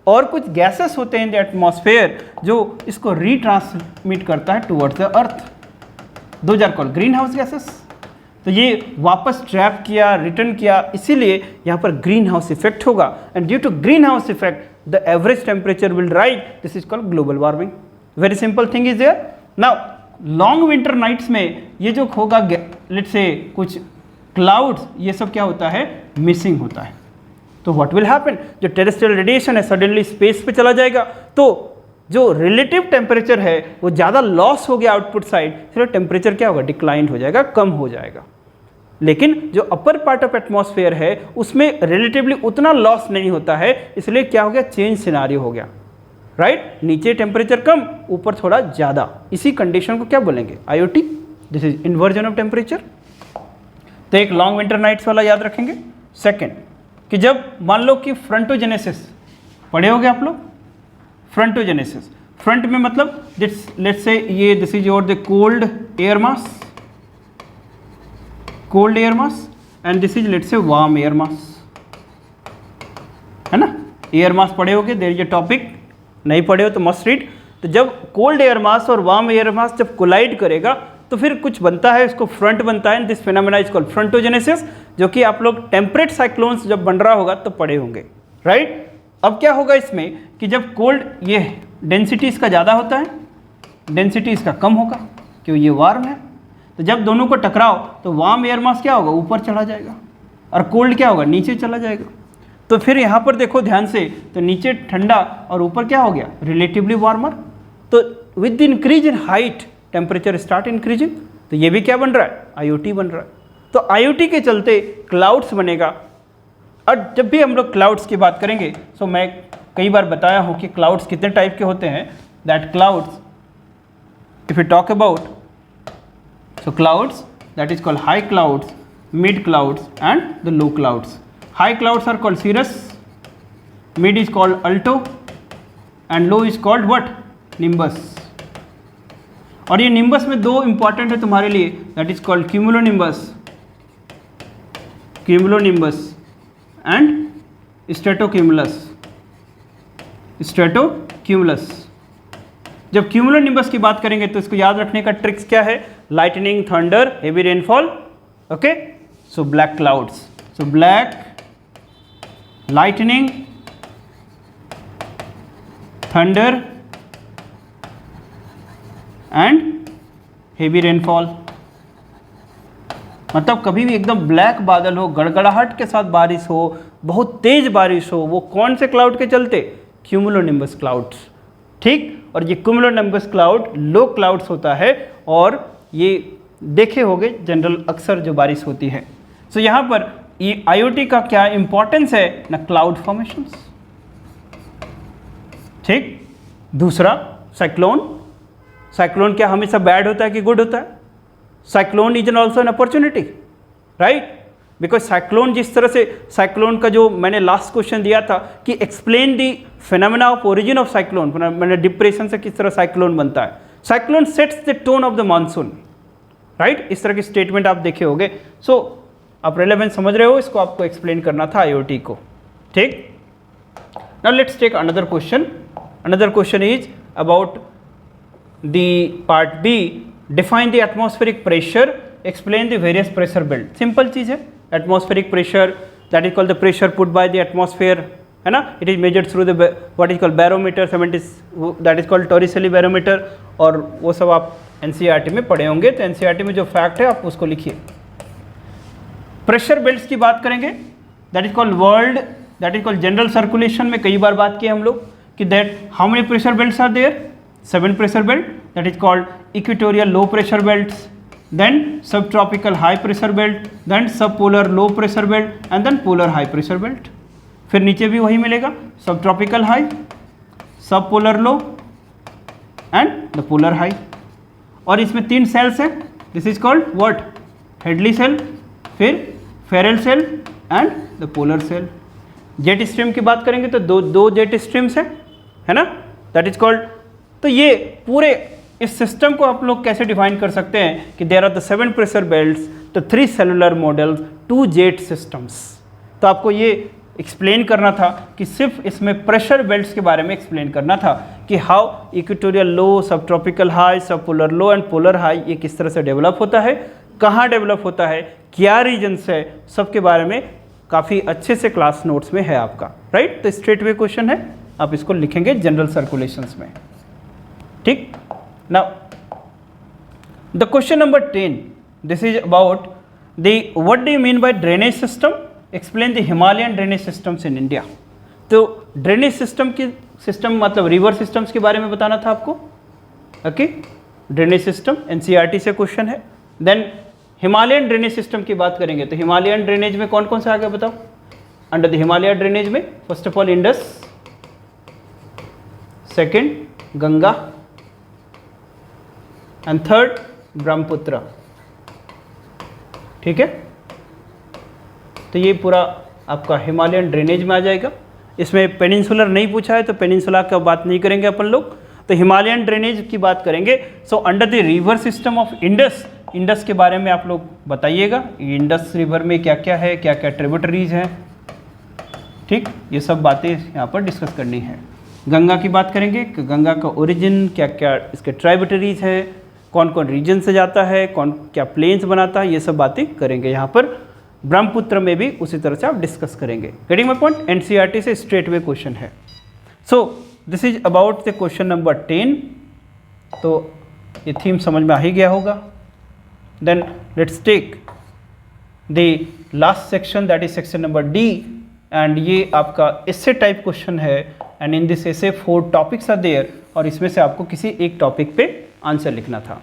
और कुछ गैसेस होते हैं इन द एटमॉस्फेयर जो इसको रीट्रांसमिट करता है towards the earth, those are called greenhouse gases. तो ये वापस ट्रैप किया, रिटर्न किया, इसीलिए यहाँ पर ग्रीन हाउस इफेक्ट होगा, and due to greenhouse effect the average temperature will rise, this is called global warming. Very simple thing is there. Now long winter nights में ये जो होगा, लेट्स से कुछ क्लाउड्स, ये सब क्या होता है, मिसिंग होता है। तो व्हाट विल हैपन, जो टेरेस्ट्रियल रेडिएशन है सडनली स्पेस पे चला जाएगा, तो जो रिलेटिव टेम्परेचर है वो ज़्यादा लॉस हो गया आउटपुट साइड, फिर टेम्परेचर क्या होगा, डिक्लाइन हो जाएगा, कम हो जाएगा। लेकिन जो अपर पार्ट ऑफ एटमॉस्फेयर है उसमें रिलेटिवली उतना लॉस नहीं होता है, इसलिए क्या हो गया, चेंज सिनारियो हो गया, राइट। नीचे टेम्परेचर कम, ऊपर थोड़ा ज़्यादा, इसी कंडीशन को क्या बोलेंगे, IoT, this is inversion of temperature. तो एक लॉन्ग विंटर नाइट्स वाला याद रखेंगे। सेकेंड, कि जब मान लो कि फ्रंटोजेनेसिस पढ़े होगे आप लोग, फ्रंटोजेनेसिस, फ्रंट में मतलब लेट्स से ये this is your the cold air mass, cold air mass, and this is let's से वार्म एयर मास, है ना। एयर मास पढ़े होगे, देयर इज अ टॉपिक, नहीं पढ़े हो तो मस्ट रीड। तो जब कोल्ड एयर मास और वार्म एयर मास जब कोलाइड करेगा तो फिर कुछ बनता है, इसको फ्रंट बनता है, this phenomena is called frontogenesis, जो कि आप लोग टेम्परेट साइक्लोन्स जब बन रहा होगा तो पढ़े होंगे, राइट। अब क्या होगा इसमें कि जब कोल्ड, ये डेंसिटी इसका ज़्यादा होता है, डेंसिटी इसका कम होगा क्योंकि ये वार्म है, तो जब दोनों को टकराओ तो वार्म एयर मास क्या होगा, ऊपर चला जाएगा, और कोल्ड क्या होगा, नीचे चला जाएगा। तो फिर यहाँ पर देखो ध्यान से, तो नीचे ठंडा और ऊपर क्या हो गया, रिलेटिवली वार्मर। तो with the increase in height temperature start increasing, तो ये भी क्या बन रहा है, आईओटी बन रहा है। तो आईओटी के चलते क्लाउड्स बनेगा। और जब भी हम लोग क्लाउड्स की बात करेंगे, सो मैं कई बार बताया हूँ कि क्लाउड्स कितने टाइप के होते हैं, that clouds if you talk about, so clouds that is called high clouds, mid clouds and the low clouds. High clouds are called cirrus, mid is called alto and low is called what, nimbus। और ये nimbus में दो important है तुम्हारे लिए, that is called cumulonimbus, cumulonimbus and stratocumulus, stratocumulus. जब cumulonimbus की बात करेंगे तो इसको याद रखने का ट्रिक्स क्या है, lightning, thunder, heavy rainfall, okay. So black clouds, so black, lightning, thunder and heavy rainfall। मतलब कभी भी एकदम ब्लैक बादल हो, गड़गड़ाहट के साथ बारिश हो, बहुत तेज बारिश हो, वो कौन से क्लाउड के चलते, क्यूमुलोनिम्बस क्लाउड्स, ठीक। और ये क्यूमुलोनिम्बस क्लाउड लो क्लाउड्स होता है, और ये देखे होंगे जनरल अक्सर जो बारिश होती है। सो यहाँ पर ये आईओटी का क्या इंपॉर्टेंस है ना, क्लाउड फॉर्मेशंस, ठीक। दूसरा साइक्लोन, साइक्लोन क्या हमेशा बैड होता है कि गुड होता है, cyclone is an also an opportunity, right. Because cyclone, जिस तरह से साइक्लोन का जो मैंने लास्ट क्वेश्चन दिया था कि explain the phenomena of origin of cyclone, मैंने डिप्रेशन से किस तरह साइक्लोन बनता है, cyclone sets the tone of the monsoon, right. इस तरह की स्टेटमेंट आप देखे होंगे। सो आप रेलेवेंस समझ रहे हो, इसको आपको एक्सप्लेन करना था आईओटी को, ठीक। Now let's take another question. Another question is about the part B, define the atmospheric pressure, explain the various pressure belt. Simple चीज़ है, atmospheric pressure that is called the pressure put by the atmosphere, है ना। It is measured through the what is called barometer, 70 that is called Torricelli barometer, और वो सब आप NCERT में पढ़े होंगे। तो एनसीईआरटी में जो फैक्ट है आप उसको लिखिए। प्रेशर बेल्ट्स की बात करेंगे, that is called world, that is called general circulation में कई बार बात की हम लोग कि that how many pressure belts are there, 7 pressure belt, that is called equatorial low pressure belts, then subtropical high pressure belt, then subpolar low pressure belt and then polar high pressure belt. फिर नीचे भी वही मिलेगा, subtropical high, subpolar low and the polar high. और इसमें 3 cells हैं, this is called what, Hadley cell, फिर Ferrel cell and the polar cell. Jet stream की बात करेंगे तो दो जेट स्ट्रीम्स हैं, है ना, दैट इज कॉल्ड. तो ये पूरे इस सिस्टम को आप लोग कैसे डिफाइन कर सकते हैं कि there are the 7 pressure belts, the 3 cellular models, 2 jet systems. तो आपको ये एक्सप्लेन करना था कि सिर्फ इसमें प्रेशर बेल्ट्स के बारे में एक्सप्लेन करना था कि हाउ इक्वेटोरियल लो, सब ट्रॉपिकल हाई, सब polar low and polar high ये किस तरह से डेवलप होता है, कहाँ डेवलप होता है, क्या रीजन्स है, सबके बारे में काफ़ी अच्छे से क्लास नोट्स में है आपका, राइट. तो स्ट्रेट वे क्वेश्चन है, आप इसको लिखेंगे जनरल सर्कुलेशंस में, ठीक. Now the question number 10, this is about the what do you mean by drainage system, explain the Himalayan drainage systems in India. तो ड्रेनेज सिस्टम मतलब रिवर सिस्टम्स के बारे में बताना था आपको, ओके. ड्रेनेज सिस्टम एनसीईआरटी से क्वेश्चन है. देन हिमालयन ड्रेनेज सिस्टम की बात करेंगे तो हिमालयन ड्रेनेज में कौन कौन से आ गए बताओ. अंडर द हिमालय ड्रेनेज में first of all Indus, second Ganga and third Brahmaputra, ठीक है. तो ये पूरा आपका हिमालयन ड्रेनेज में आ जाएगा. इसमें पेनिनसुलर नहीं पूछा है तो पेनिनसुला का बात नहीं करेंगे अपन लोग, तो हिमालयन ड्रेनेज की बात करेंगे. So under the river system of Indus, Indus के बारे में आप लोग बताइएगा, इंडस रिवर में क्या क्या है, क्या क्या ट्रिब्यूटरीज हैं, ठीक. ये सब बातें यहाँ पर डिस्कस करनी है. गंगा की बात करेंगे कि गंगा का ओरिजिन, क्या क्या इसके ट्राइब्यूटरीज है, कौन कौन रीजन से जाता है, कौन क्या प्लेन्स बनाता है, ये सब बातें करेंगे यहाँ पर. ब्रह्मपुत्र में भी उसी तरह से आप डिस्कस करेंगे. Getting my point. एनसीईआरटी से स्ट्रेट वे क्वेश्चन है. सो this is about the question number 10. तो ये थीम समझ में आ ही गया होगा. Then let's take the last section, that is section number D, and ये आपका एसे टाइप क्वेश्चन है. And in this essay 4 topics are there, और इसमें से आपको किसी एक टॉपिक पे आंसर लिखना था.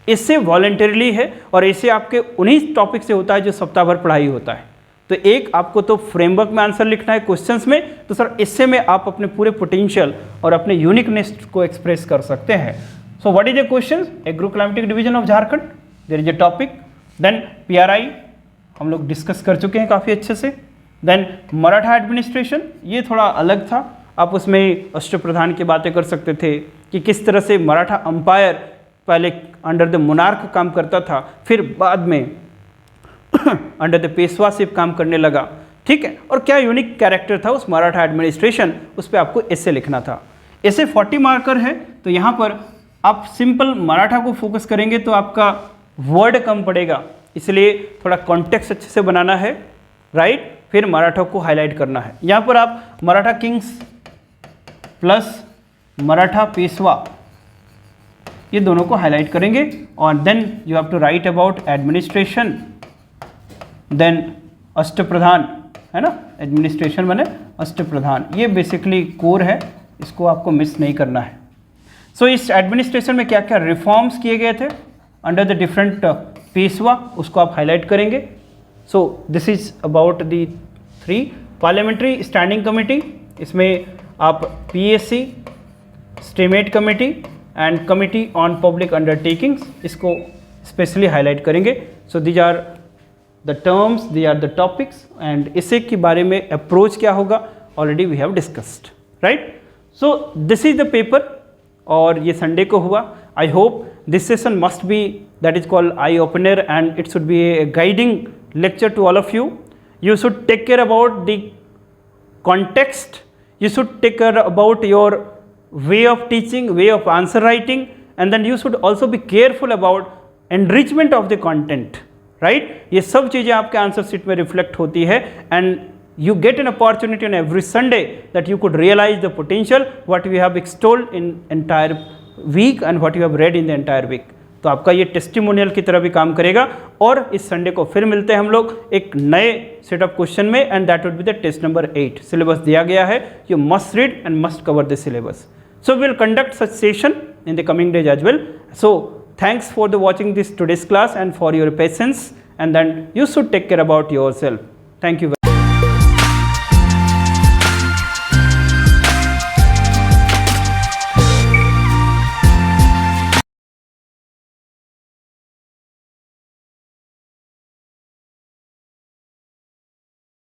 इससे वॉलंटरीली है और इससे आपके उन्हीं टॉपिक से होता है जो सप्ताह भर पढ़ाई होता है. तो एक आपको तो फ्रेमवर्क में आंसर लिखना है क्वेश्चंस में, तो सर इससे में आप अपने पूरे पोटेंशियल और अपने यूनिकनेस को एक्सप्रेस कर सकते हैं. So what is the question, agroclimatic division of Jharkhand, there is a topic. Then PRI हम लोग डिस्कस कर चुके हैं काफ़ी अच्छे से. देन मराठा एडमिनिस्ट्रेशन, ये थोड़ा अलग था, आप उसमें अष्टप्रधान की बातें कर सकते थे कि किस तरह से मराठा अंपायर पहले अंडर द मोनार्क काम करता था, फिर बाद में अंडर द पेशवाशिप काम करने लगा, ठीक है. और क्या यूनिक कैरेक्टर था उस मराठा एडमिनिस्ट्रेशन, उस पर आपको ऐसे लिखना था. ऐसे 40 मार्कर है, तो यहाँ पर आप सिंपल मराठा को फोकस करेंगे तो आपका वर्ड कम पड़ेगा, इसलिए थोड़ा कॉन्टेक्स्ट अच्छे से बनाना है, राइट. फिर मराठा को हाईलाइट करना है. यहाँ पर आप मराठा किंग्स प्लस मराठा पेशवा ये दोनों को हाईलाइट करेंगे. और then you have to write about administration, then Ashtapradhan, है ना, एडमिनिस्ट्रेशन माने अष्टप्रधान, ये बेसिकली कोर है, इसको आपको मिस नहीं करना है. सो इस एडमिनिस्ट्रेशन में क्या क्या रिफॉर्म्स किए गए थे अंडर द डिफरेंट पेशवा, उसको आप हाईलाइट करेंगे. So this is about the 3 parliamentary standing committee, इसमें आप PSC, estimate committee and committee on public undertakings, इसको स्पेशली हाईलाइट करेंगे. So these are the terms, these are the topics, and इसे के बारे में अप्रोच क्या होगा already we have discussed, right. So this is the paper, और ये संडे को हुआ. I hope this session must be, that is called eye opener, and it should B A guiding lecture to all of you. You should take care about the context, you should take care about your way of teaching, way of answer writing, and then you should also be careful about enrichment of the content, right. ये सब चीज़ें आपके answer sheet में reflect होती है, and you get an opportunity on every Sunday that you could realize the potential what we have extolled in entire week and what you have read in the entire week. तो तो आपका ये testimonial की तरह भी काम करेगा। और इस संडे को फिर मिलते हैं हम लोग एक नए सेट ऑफ क्वेश्चन में, and that would be the test number 8। Syllabus दिया गया है, you must read and must cover this syllabus. So we will conduct such session in the coming days as well. So thanks for the watching this today's class and for your patience, and then you should take care about yourself. Thank you.